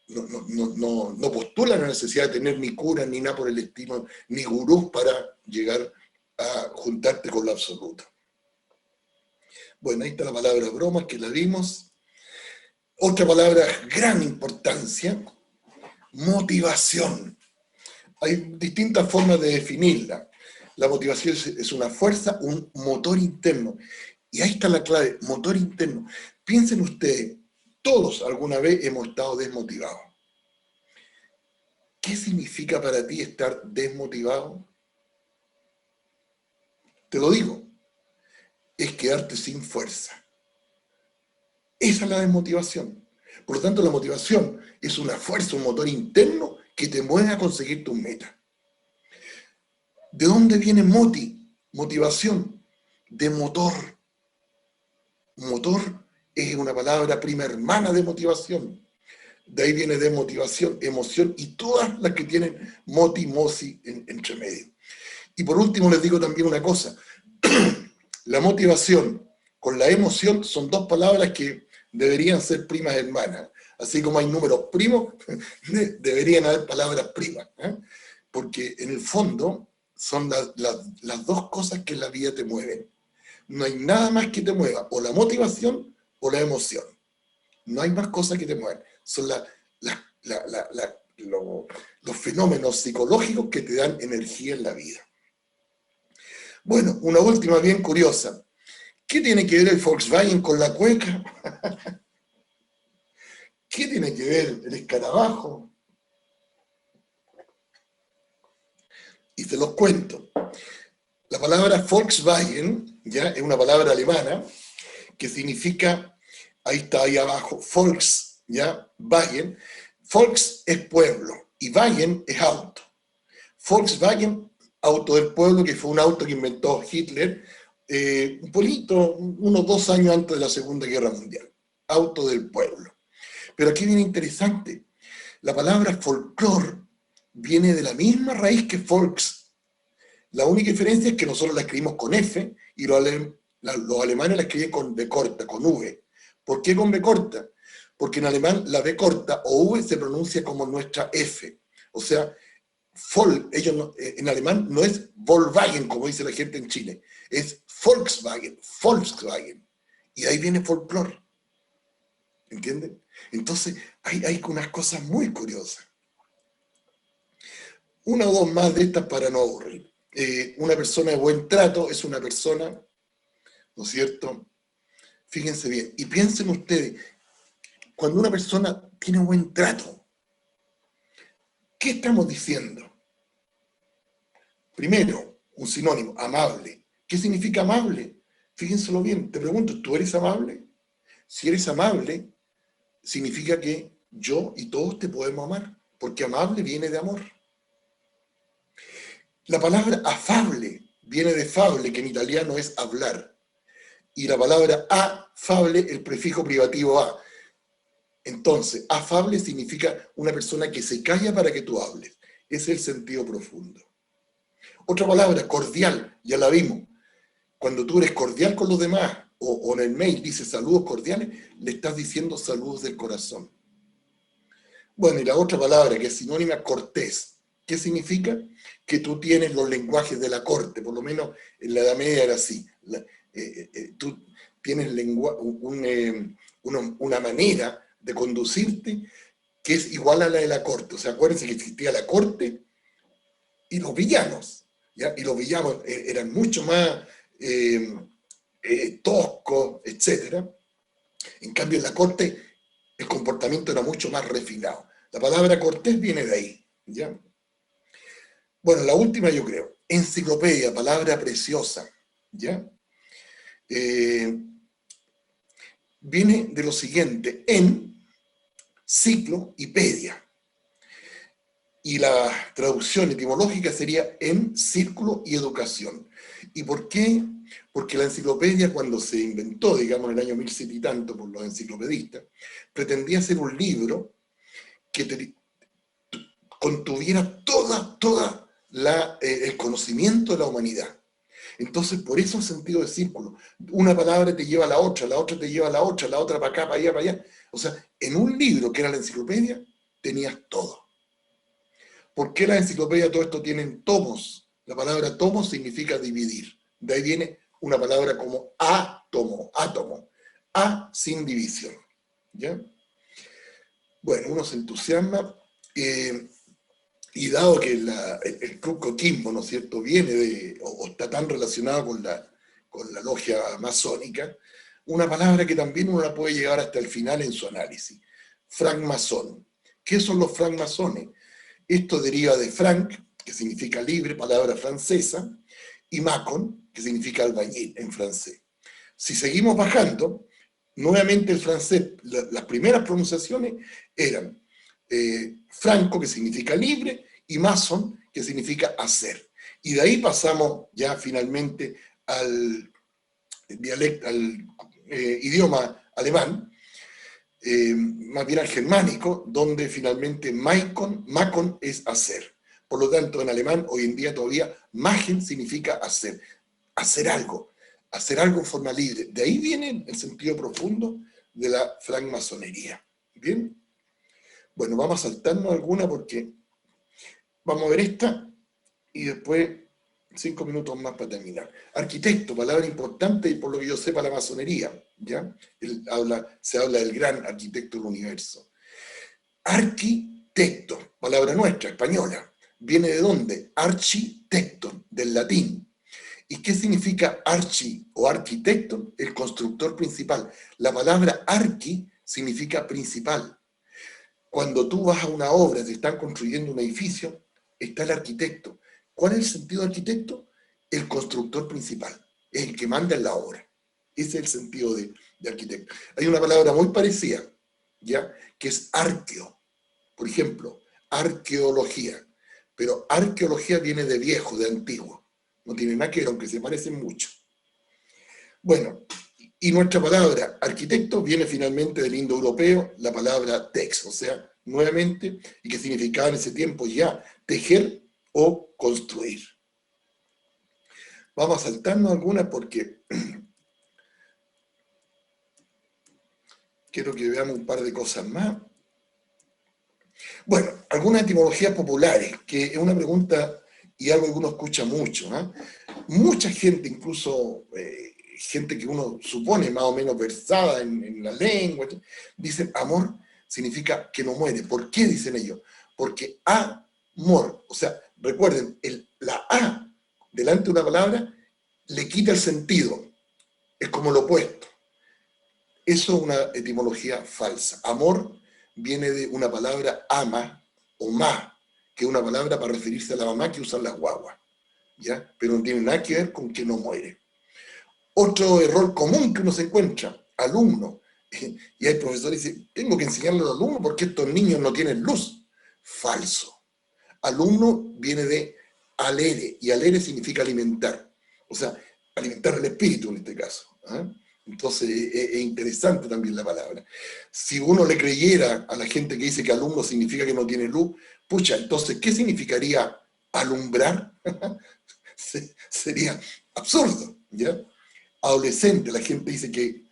[SPEAKER 2] no postula la necesidad de tener ni cura, ni nada por el estilo, ni gurús para llegar a juntarte con lo absoluto. Bueno, ahí está la palabra bromas que la vimos. Otra palabra de gran importancia, motivación. Hay distintas formas de definirla. La motivación es una fuerza, un motor interno. Y ahí está la clave, motor interno. Piensen ustedes, todos alguna vez hemos estado desmotivados. ¿Qué significa para ti estar desmotivado? Te lo digo, es quedarte sin fuerza. Esa es la desmotivación. Por lo tanto, la motivación es una fuerza, un motor interno que te mueve a conseguir tus metas. ¿De dónde viene motivación? De motor. Motor es una palabra prima hermana de motivación. De ahí viene de motivación, emoción y todas las que tienen mosi entre medio. Y por último les digo también una cosa. La motivación con la emoción son dos palabras que deberían ser primas hermanas. Así como hay números primos, deberían haber palabras primas. Porque en el fondo son las dos cosas que en la vida te mueven. No hay nada más que te mueva, o la motivación o la emoción. No hay más cosas que te muevan. Son los fenómenos psicológicos que te dan energía en la vida. Bueno, una última bien curiosa. ¿Qué tiene que ver el Volkswagen con la cueca? ¿Qué tiene que ver el escarabajo? Y te los cuento. La palabra Volkswagen, ¿ya? Es una palabra alemana que significa, ahí está ahí abajo, Volks, ¿ya? Wagen. Volks es pueblo y Wagen es auto. Volkswagen, auto del pueblo, que fue un auto que inventó Hitler, un poquito, unos 2 años antes de la Segunda Guerra Mundial. Auto del pueblo. Pero aquí viene interesante. La palabra folclore viene de la misma raíz que Volks. La única diferencia es que nosotros la escribimos con F y los alemanes la escriben con B corta, con V. ¿Por qué con B corta? Porque en alemán la B corta o V se pronuncia como nuestra F. O sea, en alemán no es Volkswagen, como dice la gente en Chile, es Volkswagen, Volkswagen. Y ahí viene folclore. ¿Entienden? Entonces, hay unas cosas muy curiosas. Una o dos más de estas para no aburrir. Una persona de buen trato es una persona, ¿no es cierto? Fíjense bien, y piensen ustedes, cuando una persona tiene buen trato, ¿qué estamos diciendo? Primero, un sinónimo, amable. ¿Qué significa amable? Fíjenselo bien, te pregunto, ¿tú eres amable? Si eres amable, significa que yo y todos te podemos amar, porque amable viene de amor. La palabra afable viene de fable, que en italiano es hablar. Y la palabra afable, el prefijo privativo a. Entonces, afable significa una persona que se calla para que tú hables. Ese es el sentido profundo. Otra palabra, cordial, ya la vimos. Cuando tú eres cordial con los demás, o en el mail dices saludos cordiales, le estás diciendo saludos del corazón. Bueno, y la otra palabra, que es sinónima, cortés. ¿Qué significa? Que tú tienes los lenguajes de la corte, por lo menos en la Edad Media era así. Tú tienes una manera de conducirte que es igual a la de la corte. O sea, acuérdense que existía la corte y los villanos, ¿ya? Y los villanos eran mucho más toscos, etc. En cambio, en la corte el comportamiento era mucho más refinado. La palabra cortés viene de ahí, ¿ya? Bueno, la última yo creo, enciclopedia, palabra preciosa, ¿ya? Viene de lo siguiente, en, ciclo y pedia. Y la traducción etimológica sería en, círculo y educación. ¿Y por qué? Porque la enciclopedia, cuando se inventó, digamos, en el año 1700 y tanto por los enciclopedistas, pretendía ser un libro que contuviera toda el conocimiento de la humanidad. Entonces, por eso el sentido de círculo. Una palabra te lleva a la otra te lleva a la otra para acá, para allá, para allá. O sea, en un libro que era la enciclopedia, tenías todo. ¿Por qué la enciclopedia todo esto tienen tomos? La palabra tomo significa dividir. De ahí viene una palabra como átomo, sin división. ¿Ya? Bueno, uno se entusiasma. Y dado que el Club Coquimbo, ¿no es cierto?, viene o está tan relacionado con la logia masónica, una palabra que también uno la puede llevar hasta el final en su análisis. Francmasón. ¿Qué son los francmasones? Esto deriva de franc, que significa libre, palabra francesa, y macon, que significa albañil en francés. Si seguimos bajando, nuevamente el francés, las primeras pronunciaciones eran franco, que significa libre, y mason, que significa hacer. Y de ahí pasamos ya finalmente al idioma alemán, más bien al germánico, donde finalmente Makon es hacer. Por lo tanto, en alemán hoy en día todavía machen significa hacer algo en forma libre. De ahí viene el sentido profundo de la francmasonería. ¿Bien? Bueno, vamos a saltarnos alguna porque vamos a ver esta y después 5 minutos más para terminar. Arquitecto, palabra importante y por lo que yo sé para la masonería, ¿ya? Se habla del gran arquitecto del universo. Arquitecto, palabra nuestra, española. ¿Viene de dónde? Architecto, del latín. ¿Y qué significa archi o arquitecto? El constructor principal. La palabra arqui significa principal. Cuando tú vas a una obra, te están construyendo un edificio, está el arquitecto. ¿Cuál es el sentido de arquitecto? El constructor principal, es el que manda en la obra. Ese es el sentido de arquitecto. Hay una palabra muy parecida, ¿ya? Que es arqueo. Por ejemplo, arqueología. Pero arqueología viene de viejo, de antiguo. No tiene nada que ver, aunque se parecen mucho. Bueno, y nuestra palabra arquitecto viene finalmente del indoeuropeo, la palabra tex, o sea, nuevamente, y que significaba en ese tiempo ya tejer o construir. Vamos a saltarnos algunas porque quiero que veamos un par de cosas más. Bueno, algunas etimologías populares, que es una pregunta y algo que uno escucha mucho, ¿eh? Mucha gente, incluso gente que uno supone más o menos versada en la lengua, dicen amor significa que no muere. ¿Por qué dicen ellos? Porque amor, o sea, recuerden, la A delante de una palabra le quita el sentido, es como lo opuesto. Eso es una etimología falsa. Amor viene de una palabra ama o ma, que es una palabra para referirse a la mamá que usan las guaguas, ¿ya? Pero no tiene nada que ver con que no muere. Otro error común que uno se encuentra, alumno, y hay profesores que dicen, tengo que enseñarle a los alumnos porque estos niños no tienen luz. Falso. Alumno viene de alere, y alere significa alimentar, o sea, alimentar el espíritu en este caso, ¿eh? Entonces es interesante también la palabra. Si uno le creyera a la gente que dice que alumno significa que no tiene luz, pucha, entonces, ¿qué significaría alumbrar? Sería absurdo, ¿ya? Adolescente, la gente dice que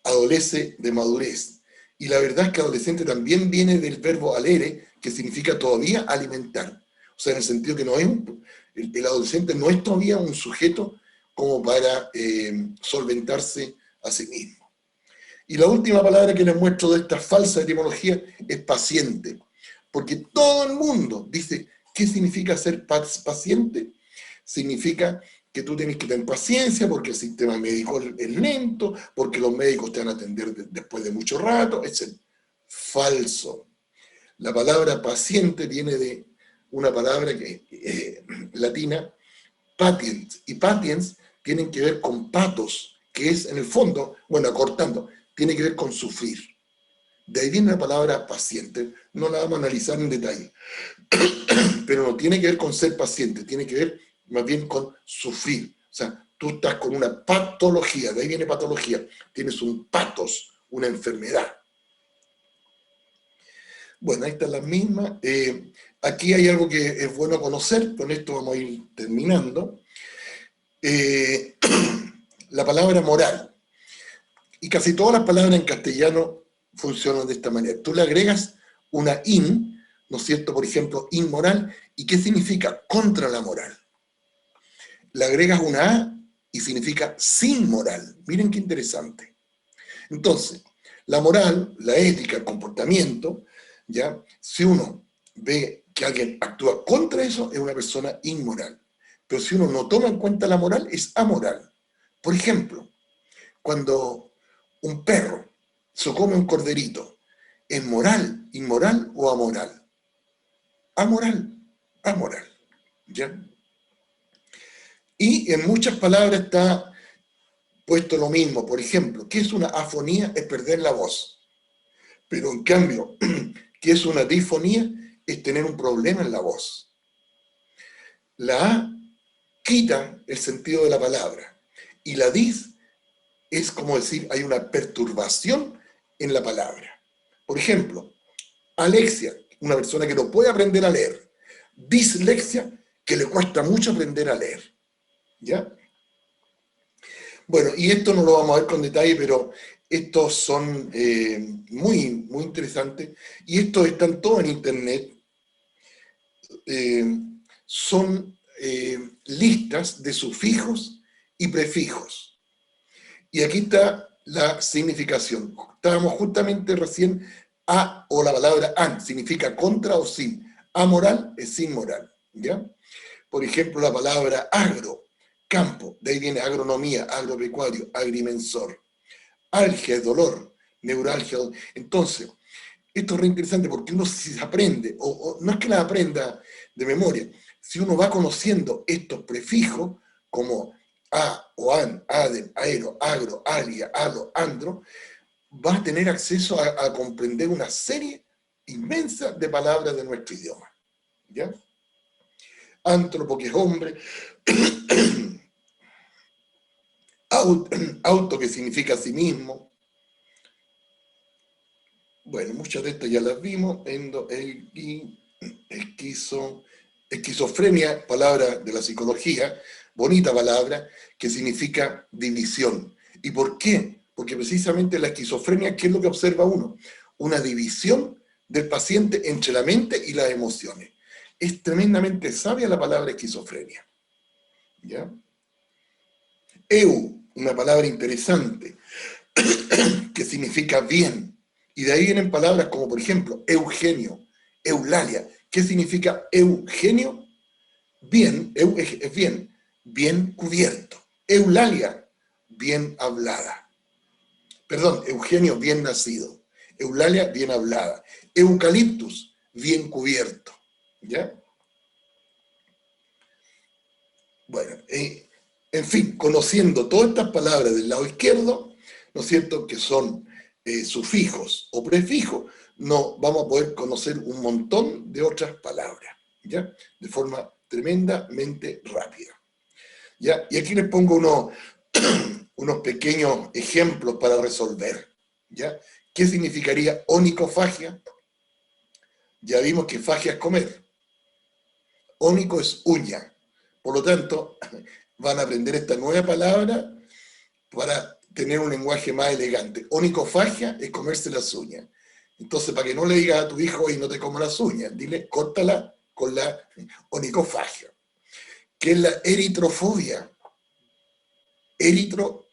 [SPEAKER 2] adolece de madurez. Y la verdad es que adolescente también viene del verbo alere, que significa todavía alimentar. O sea, en el sentido que no es el adolescente no es todavía un sujeto como para solventarse a sí mismo. Y la última palabra que les muestro de esta falsa etimología es paciente. Porque todo el mundo dice, ¿qué significa ser paciente? Significa que tú tienes que tener paciencia porque el sistema médico es lento, porque los médicos te van a atender después de mucho rato, etc. Falso. La palabra paciente viene de una palabra latina, patiens, y patiens tienen que ver con patos, que es en el fondo, bueno, acortando, tiene que ver con sufrir. De ahí viene la palabra paciente, no la vamos a analizar en detalle, pero no tiene que ver con ser paciente, tiene que ver más bien con sufrir. O sea, tú estás con una patología, de ahí viene patología, tienes un patos, una enfermedad. Bueno, ahí está la misma. Aquí hay algo que es bueno conocer, con esto vamos a ir terminando. La palabra moral. Y casi todas las palabras en castellano funcionan de esta manera. Tú le agregas una in, ¿no es cierto? Por ejemplo, inmoral. ¿Y qué significa? Contra la moral. Le agregas una A y significa sin moral. Miren qué interesante. Entonces, la moral, la ética, el comportamiento, ¿ya? Si uno ve que alguien actúa contra eso, es una persona inmoral. Pero si uno no toma en cuenta la moral, es amoral. Por ejemplo, cuando un perro se come un corderito, ¿es moral, inmoral o amoral? Amoral, amoral, ¿ya? Y en muchas palabras está puesto lo mismo. Por ejemplo, ¿qué es una afonía? Es perder la voz. Pero en cambio, ¿qué es una disfonía? Es tener un problema en la voz. La A quita el sentido de la palabra. Y la dis es como decir, hay una perturbación en la palabra. Por ejemplo, alexia, una persona que no puede aprender a leer. Dislexia, que le cuesta mucho aprender a leer. ¿Ya? Bueno, y esto no lo vamos a ver con detalle, pero estos son muy interesantes. Y estos están todos en internet. Son listas de sufijos y prefijos. Y aquí está la significación. Estábamos justamente recién a, o la palabra an, significa contra o sin. Amoral es sin moral, ¿ya? Por ejemplo, la palabra agro, campo, de ahí viene agronomía, agropecuario, agrimensor. Algia es dolor, neuralgia. Entonces, esto es re interesante porque uno se aprende, o no es que la aprenda de memoria, si uno va conociendo estos prefijos, como a, o an, aden, aero, agro, alia, alo, andro, va a tener acceso a comprender una serie inmensa de palabras de nuestro idioma. ¿Ya? Antropo, que es hombre, auto, que significa sí mismo. Bueno, muchas de estas ya las vimos. Esquizofrenia, palabra de la psicología, bonita palabra, que significa división. ¿Y por qué? Porque precisamente la esquizofrenia, ¿qué es lo que observa uno? Una división del paciente entre la mente y las emociones. Es tremendamente sabia la palabra esquizofrenia. ¿Ya? Una palabra interesante, que significa bien. Y de ahí vienen palabras como, por ejemplo, Eugenio, Eulalia. ¿Qué significa Eugenio? Bien, es bien, bien cubierto. Eulalia, bien hablada. Perdón, Eugenio, bien nacido. Eulalia, bien hablada. Eucaliptus, bien cubierto. ¿Ya? Bueno, en fin, conociendo todas estas palabras del lado izquierdo, ¿no es cierto?, que son sufijos o prefijos, no vamos a poder conocer un montón de otras palabras, ¿ya? De forma tremendamente rápida. ¿Ya? Y aquí les pongo unos pequeños ejemplos para resolver. ¿Ya? ¿Qué significaría onicofagia? Ya vimos que fagia es comer. Ónico es uña. Por lo tanto, van a aprender esta nueva palabra para tener un lenguaje más elegante. Onicofagia es comerse las uñas. Entonces, para que no le digas a tu hijo, oye, no te como las uñas, dile, córtala con la onicofagia. ¿Qué es la eritrofobia? Eritro,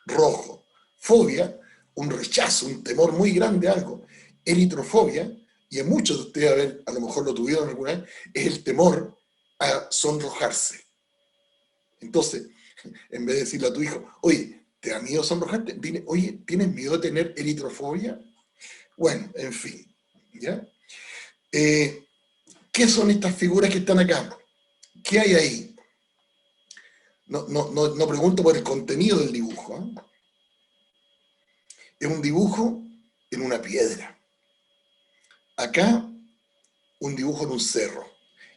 [SPEAKER 2] rojo. Fobia, un rechazo, un temor muy grande a algo. Eritrofobia, y en muchos de ustedes a lo mejor lo tuvieron alguna vez, es el temor a sonrojarse. Entonces, en vez de decirle a tu hijo, oye, ¿te da miedo sonrojarte? Dile, oye, ¿tienes miedo de tener eritrofobia? Bueno, en fin, ¿ya? ¿Qué son estas figuras que están acá? ¿Qué hay ahí? No pregunto por el contenido del dibujo. ¿Eh? Es un dibujo en una piedra. Acá, un dibujo en un cerro.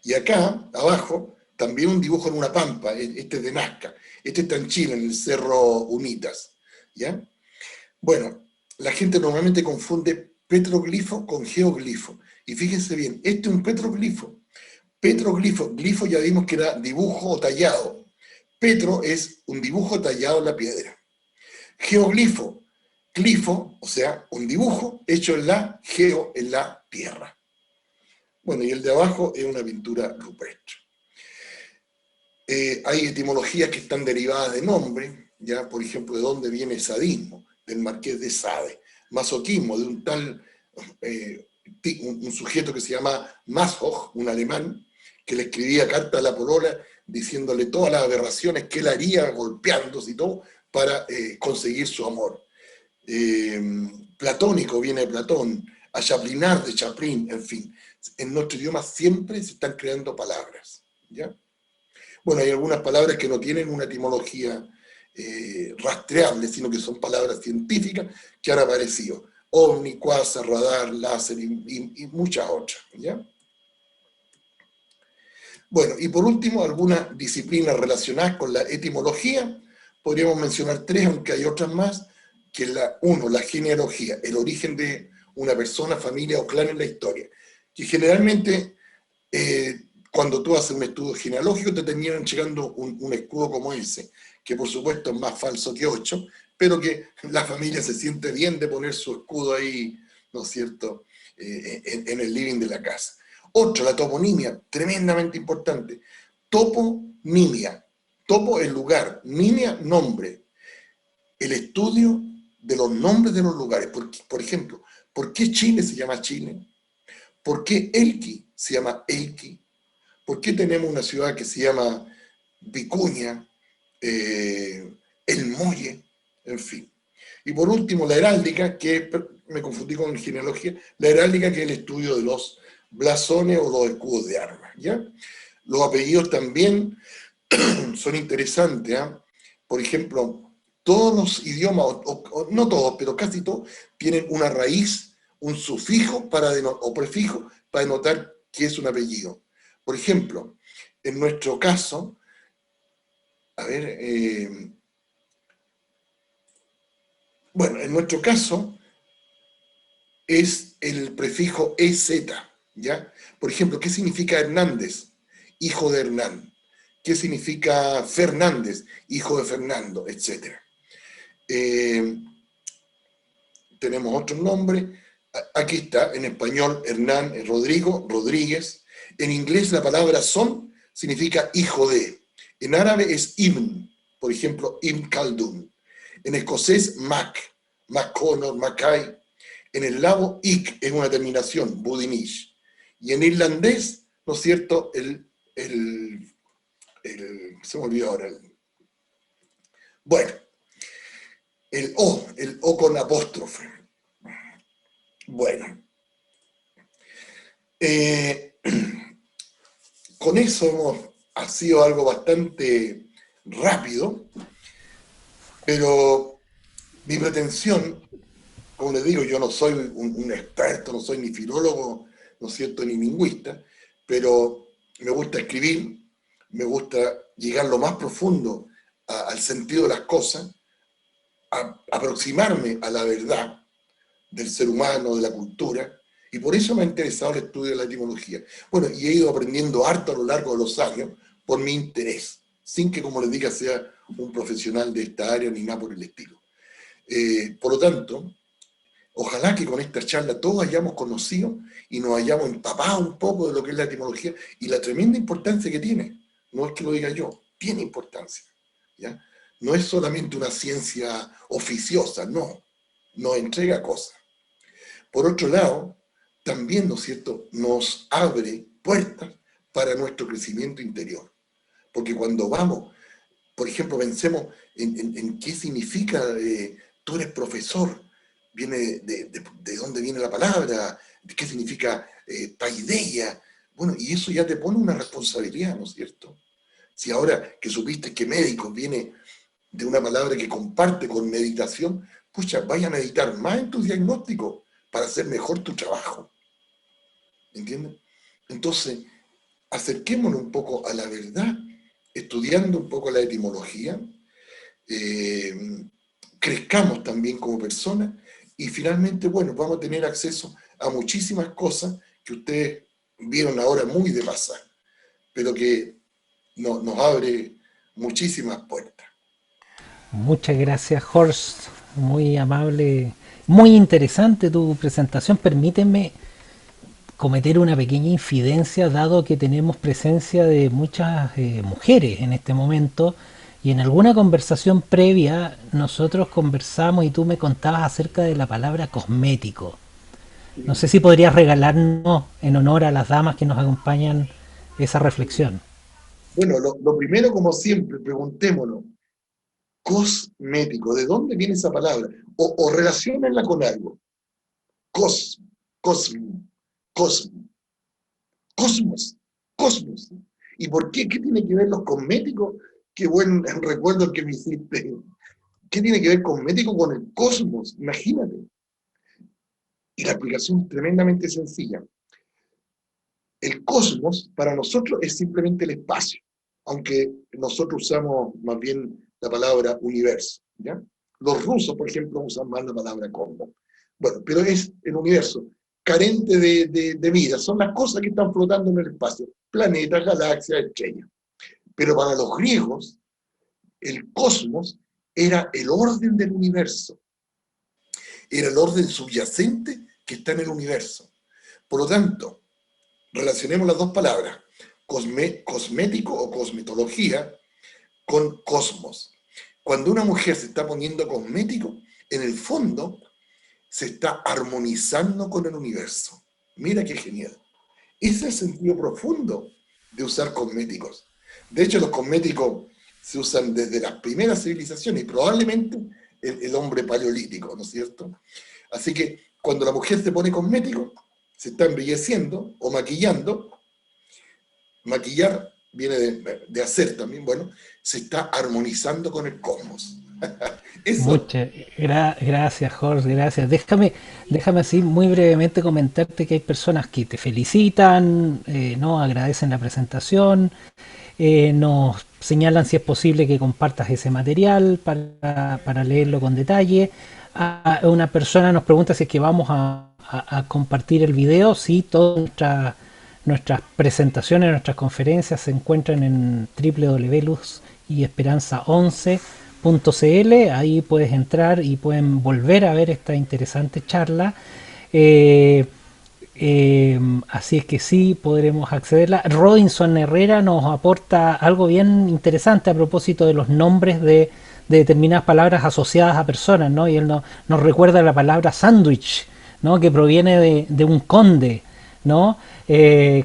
[SPEAKER 2] Y acá, abajo, también un dibujo en una pampa. Este es de Nazca. Este está en Chile, en el Cerro Unitas. ¿Ya? Bueno, la gente normalmente confunde petroglifo con geoglifo. Y fíjense bien, este es un petroglifo. Petroglifo, glifo ya vimos que era dibujo o tallado. Petro es un dibujo tallado en la piedra. Geoglifo, glifo, o sea, un dibujo hecho en la geo, en la tierra. Bueno, y el de abajo es una pintura rupestre. Hay etimologías que están derivadas de nombre, ya, por ejemplo, de dónde viene sadismo, del Marqués de Sade. Masoquismo, de un tal, un sujeto que se llama Masoch, un alemán, que le escribía carta a la polola diciéndole todas las aberraciones que él haría, golpeándose y todo, para conseguir su amor. Platónico viene de Platón, a chaplinar de Chaplin, en fin. En nuestro idioma siempre se están creando palabras, ¿ya? Bueno, hay algunas palabras que no tienen una etimología rastreable, sino que son palabras científicas que han aparecido. Ovni, quasar, radar, láser y muchas otras, ¿ya? Bueno, y por último, algunas disciplinas relacionadas con la etimología. Podríamos mencionar tres, aunque hay otras más, que es la genealogía, el origen de una persona, familia o clan en la historia, que generalmente cuando tú haces un estudio genealógico te terminan llegando un escudo como ese, que por supuesto es más falso que 8, pero que la familia se siente bien de poner su escudo ahí, ¿no es cierto?, en el living de la casa. Otra, la toponimia, tremendamente importante. Toponimia, topo es lugar, nimia, nombre. El estudio de los nombres de los lugares. Por ejemplo, ¿por qué Chile se llama Chile? ¿Por qué Elqui se llama Elqui? ¿Por qué tenemos una ciudad que se llama Vicuña, El Molle, en fin? Y por último, la heráldica, que me confundí con genealogía, la heráldica, que es el estudio de los blasones o los escudos de armas, ¿ya? Los apellidos también son interesantes, ¿eh? Por ejemplo, todos los idiomas, no todos, pero casi todos, tienen una raíz, un sufijo o prefijo para denotar que es un apellido. Por ejemplo, en nuestro caso, a ver, bueno, en nuestro caso es el prefijo EZ, ¿ya? Por ejemplo, ¿qué significa Hernández? Hijo de Hernán. ¿Qué significa Fernández? Hijo de Fernando, etc. Tenemos otro nombre. Aquí está, en español, Hernán, Rodrigo, Rodríguez. En inglés la palabra son significa hijo de. En árabe es Ibn, por ejemplo, Ibn Khaldun. En escocés, Mac, McConnor, Mackay. En eslavo, Ik es una terminación, Budinish. Y en irlandés, ¿no es cierto?, se me olvidó ahora. Bueno, el O con apóstrofe. Bueno. Con eso ha sido algo bastante rápido, pero mi pretensión, como les digo, yo no soy un experto, no soy ni filólogo, ¿no es cierto?, ni lingüista, pero me gusta escribir, me gusta llegar lo más profundo al sentido de las cosas, aproximarme a la verdad del ser humano, de la cultura, y por eso me ha interesado el estudio de la etimología. Bueno, y he ido aprendiendo harto a lo largo de los años por mi interés, sin que, como les diga, sea un profesional de esta área ni nada por el estilo. Por lo tanto, ojalá que con esta charla todos hayamos conocido y nos hayamos empapado un poco de lo que es la etimología y la tremenda importancia que tiene. No es que lo diga yo, tiene importancia, ¿ya? No es solamente una ciencia oficiosa, no, nos entrega cosas. Por otro lado, también, ¿no es cierto?, nos abre puertas para nuestro crecimiento interior. Porque cuando vamos, por ejemplo, pensemos en qué significa, tú eres profesor, viene de dónde viene la palabra, qué significa paideia. Bueno, y eso ya te pone una responsabilidad, ¿no es cierto? Si ahora que supiste que médico viene de una palabra que comparte con meditación, pucha, vaya a meditar más en tu diagnóstico para hacer mejor tu trabajo. ¿Entiendes? Entonces, acerquémonos un poco a la verdad, estudiando un poco la etimología, crezcamos también como personas y finalmente, bueno, vamos a tener acceso a muchísimas cosas que ustedes vieron ahora muy de pasar, pero que nos abre muchísimas puertas.
[SPEAKER 3] Muchas gracias, Horst. Muy amable, muy interesante tu presentación. Permíteme cometer una pequeña infidencia, dado que tenemos presencia de muchas mujeres en este momento. Y en alguna conversación previa, nosotros conversamos y tú me contabas acerca de la palabra cosmético. No sé si podrías regalarnos, en honor a las damas que nos acompañan, esa reflexión.
[SPEAKER 2] Bueno, lo primero, como siempre, preguntémonos, Cosmético, ¿de dónde viene esa palabra? O relaciónenla con algo. Cosmo, cosmo, cosmos, cosmos. ¿Y por qué? ¿Qué tiene que ver los cosméticos? Qué buen recuerdo que me hiciste. ¿Qué tiene que ver cosmético con el cosmos? Imagínate. Y la explicación es tremendamente sencilla. El cosmos para nosotros es simplemente el espacio, aunque nosotros usamos más bien la palabra universo, ¿ya? Los rusos, por ejemplo, usan más la palabra cosmos. Bueno, pero es el universo, carente de vida, son las cosas que están flotando en el espacio, planetas, galaxias, estrellas. Pero para los griegos, el cosmos era el orden del universo, era el orden subyacente que está en el universo. Por lo tanto, relacionemos las dos palabras, cosmético o cosmetología, con cosmos. Cuando una mujer se está poniendo cosmético, en el fondo se está armonizando con el universo. Mira qué genial. Ese es el sentido profundo de usar cosméticos. De hecho, los cosméticos se usan desde las primeras civilizaciones y probablemente el hombre paleolítico, ¿no es cierto? Así que cuando la mujer se pone cosmético, se está embelleciendo o maquillando. Maquillar viene de hacer también, bueno, se está armonizando con el cosmos. Eso,
[SPEAKER 3] Muchas gracias, Jorge, gracias. Déjame así muy brevemente comentarte que hay personas que te felicitan, no agradecen la presentación, nos señalan si es posible que compartas ese material para leerlo con detalle. Una persona nos pregunta si es que vamos a compartir el video. Sí, todas nuestras presentaciones, nuestras conferencias se encuentran en www.luzyesperanza11.cl. Ahí puedes entrar y pueden volver a ver esta interesante charla. Eh, Así es que sí, podremos accederla. Robinson Herrera nos aporta algo bien interesante a propósito de los nombres de determinadas palabras asociadas a personas, ¿no? Y él nos recuerda la palabra sándwich, ¿no? Que proviene de un conde, ¿no?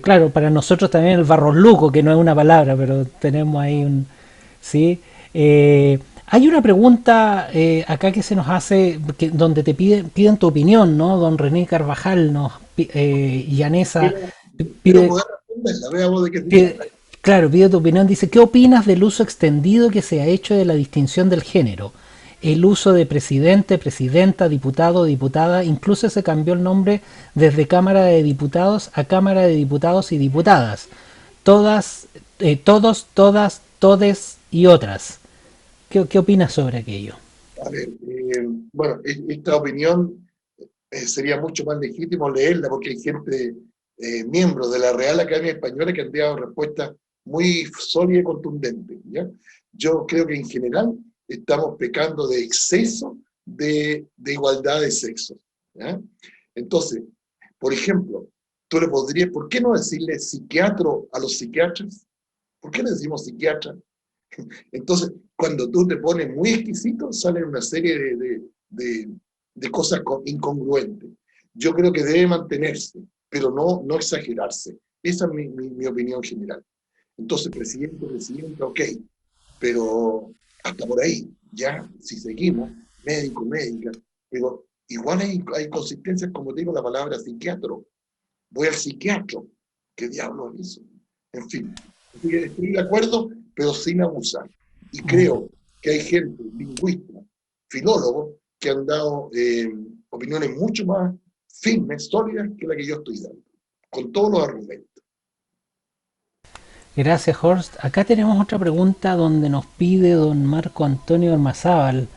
[SPEAKER 3] Claro, para nosotros también el barrosluco, que no es una palabra, pero tenemos ahí un... ¿sí? Hay una pregunta acá que se nos hace, donde piden tu opinión, ¿no? Don René Carvajal Llanesa
[SPEAKER 2] quiero
[SPEAKER 3] pide,
[SPEAKER 2] poder responderla, veamos de qué se trata.
[SPEAKER 3] pide- claro, pide tu opinión. Dice, ¿qué opinas del uso extendido que se ha hecho de la distinción del género? El uso de presidente, presidenta, diputado, diputada, incluso se cambió el nombre desde Cámara de Diputados a Cámara de Diputados y Diputadas. Todas, todos, todas, todes y otras. ¿Qué opinas sobre aquello?
[SPEAKER 2] A ver, bueno, esta opinión sería mucho más legítimo leerla porque hay gente, miembros de la Real Academia Española que han dado respuestas muy sólidas y contundentes, ¿ya? Yo creo que en general estamos pecando de exceso de igualdad de sexos, ¿ya? Entonces, por ejemplo, tú le podrías, ¿por qué no decirle psiquiatro a los psiquiatras? ¿Por qué le decimos psiquiatra? Entonces, cuando tú te pones muy exquisito, salen una serie de cosas incongruentes. Yo creo que debe mantenerse, pero no exagerarse. Esa es mi opinión general. Entonces, presidente, presidenta, ok, pero hasta por ahí, ya, si seguimos, médico, médica, pero igual hay consistencias, como digo, la palabra psiquiatro. Voy al psiquiatro. ¿Qué diablos es eso? En fin, estoy de acuerdo, pero sin abusar. Y creo que hay gente, lingüistas, filólogos, que han dado opiniones mucho más firmes, sólidas, que la que yo estoy dando, con todos los argumentos.
[SPEAKER 3] Gracias, Horst. Acá tenemos otra pregunta donde nos pide don Marco Antonio Ormazábal.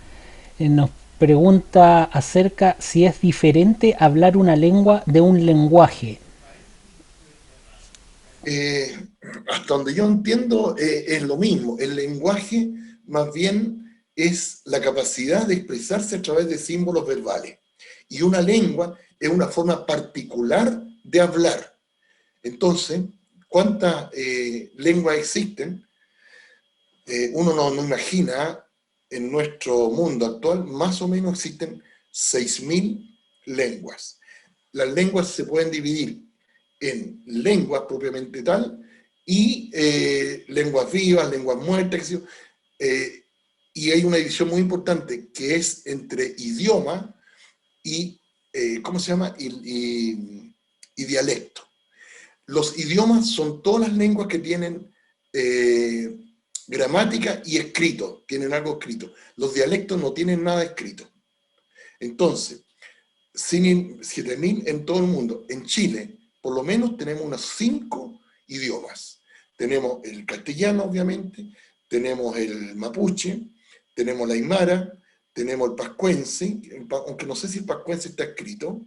[SPEAKER 3] Nos pregunta acerca si es diferente hablar una lengua de un lenguaje.
[SPEAKER 2] Eh, Hasta donde yo entiendo, es lo mismo. El lenguaje, más bien, es la capacidad de expresarse a través de símbolos verbales. Y una lengua es una forma particular de hablar. Entonces, ¿cuántas lenguas existen? Uno no imagina en nuestro mundo actual, más o menos existen 6.000 lenguas. Las lenguas se pueden dividir en lenguas propiamente tal y lenguas vivas, lenguas muertas, y hay una división muy importante que es entre idioma y, ¿cómo se llama? Y dialecto. Los idiomas son todas las lenguas que tienen gramática y escrito, tienen algo escrito. Los dialectos no tienen nada escrito. Entonces, 7.000 en todo el mundo. En Chile, por lo menos tenemos unos 5 idiomas. Tenemos el castellano, obviamente, tenemos el mapuche, tenemos la aymara, tenemos el pascuense, aunque no sé si el pascuense está escrito.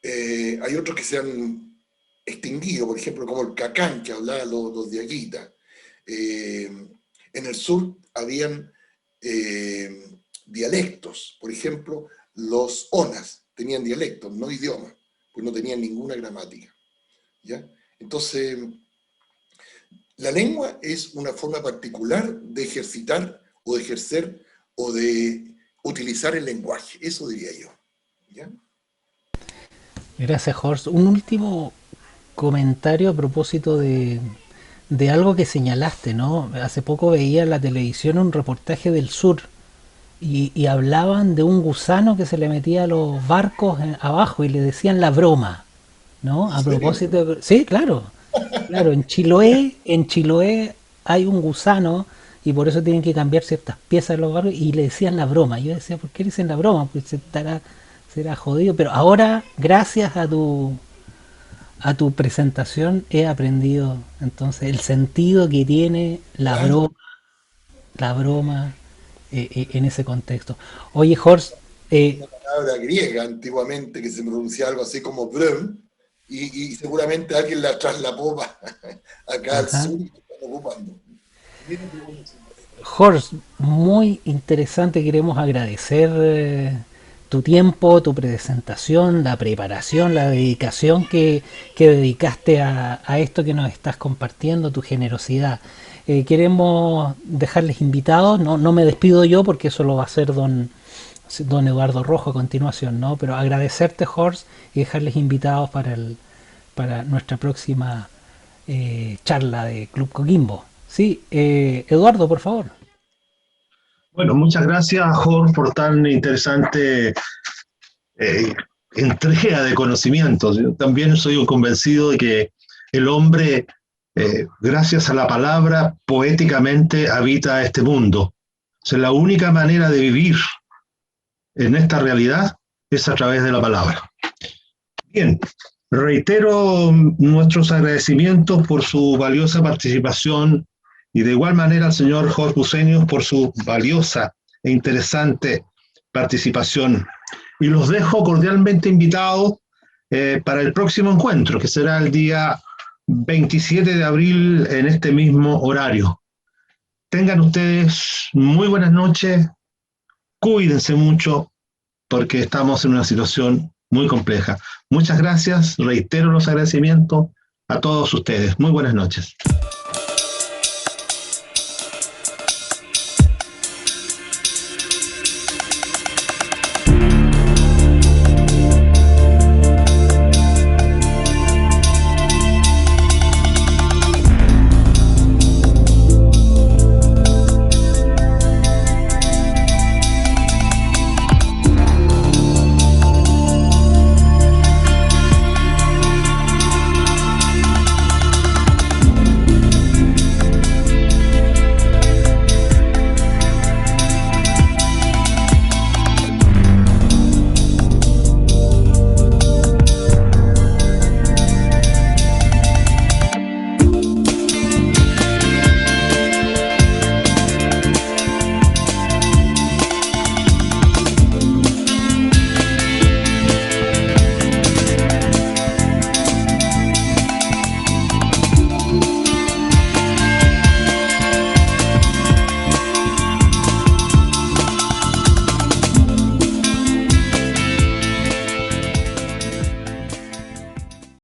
[SPEAKER 2] Hay otros que se han extinguido, por ejemplo, como el cacán, que hablaban los diaguitas. En el sur habían dialectos, por ejemplo, los onas tenían dialectos, no idiomas, pues no tenían ninguna gramática. ¿Ya? Entonces, la lengua es una forma particular de ejercitar o de ejercer o de utilizar el lenguaje, eso diría yo. ¿Ya?
[SPEAKER 3] Gracias, Horst. Un último comentario a propósito de algo que señalaste, ¿no? Hace poco veía en la televisión un reportaje del sur y hablaban de un gusano que se le metía a los barcos abajo y le decían la broma, ¿no?
[SPEAKER 2] ¿En
[SPEAKER 3] A
[SPEAKER 2] serio?
[SPEAKER 3] propósito de... Sí, claro, claro, en Chiloé hay un gusano y por eso tienen que cambiar ciertas piezas de los barcos y le decían la broma. Yo decía, ¿por qué le dicen la broma? Pues será jodido, pero ahora, gracias a tu presentación, he aprendido entonces el sentido que tiene
[SPEAKER 2] Claro,
[SPEAKER 3] la broma en ese contexto. Oye, Horst,
[SPEAKER 2] una palabra griega antiguamente que se pronunciaba algo así como brüm, y seguramente alguien la traslapó acá al
[SPEAKER 3] ajá.
[SPEAKER 2] sur y la están ocupando. Miren qué bueno eso.
[SPEAKER 3] Horst, muy interesante, queremos agradecer tu tiempo, tu presentación, la preparación, la dedicación que dedicaste a esto que nos estás compartiendo, tu generosidad. Queremos dejarles invitados, no, no me despido yo porque eso lo va a hacer don Eduardo Rojo a continuación, ¿no? Pero agradecerte, Horst, y dejarles invitados para nuestra próxima charla de Club Coquimbo. Sí, Eduardo, por favor.
[SPEAKER 1] Bueno, muchas gracias, Jorge, por tan interesante eh, entrega de conocimientos. Yo también soy un convencido de que el hombre, gracias a la palabra, poéticamente habita este mundo. O sea, la única manera de vivir en esta realidad es a través de la palabra. Bien, reitero nuestros agradecimientos por su valiosa participación y de igual manera al señor Jorge Bucenius por su valiosa e interesante participación. Y los dejo cordialmente invitados para el próximo encuentro, que será el día 27 de abril en este mismo horario. Tengan ustedes muy buenas noches, cuídense mucho, porque estamos en una situación muy compleja. Muchas gracias, reitero los agradecimientos a todos ustedes. Muy buenas noches.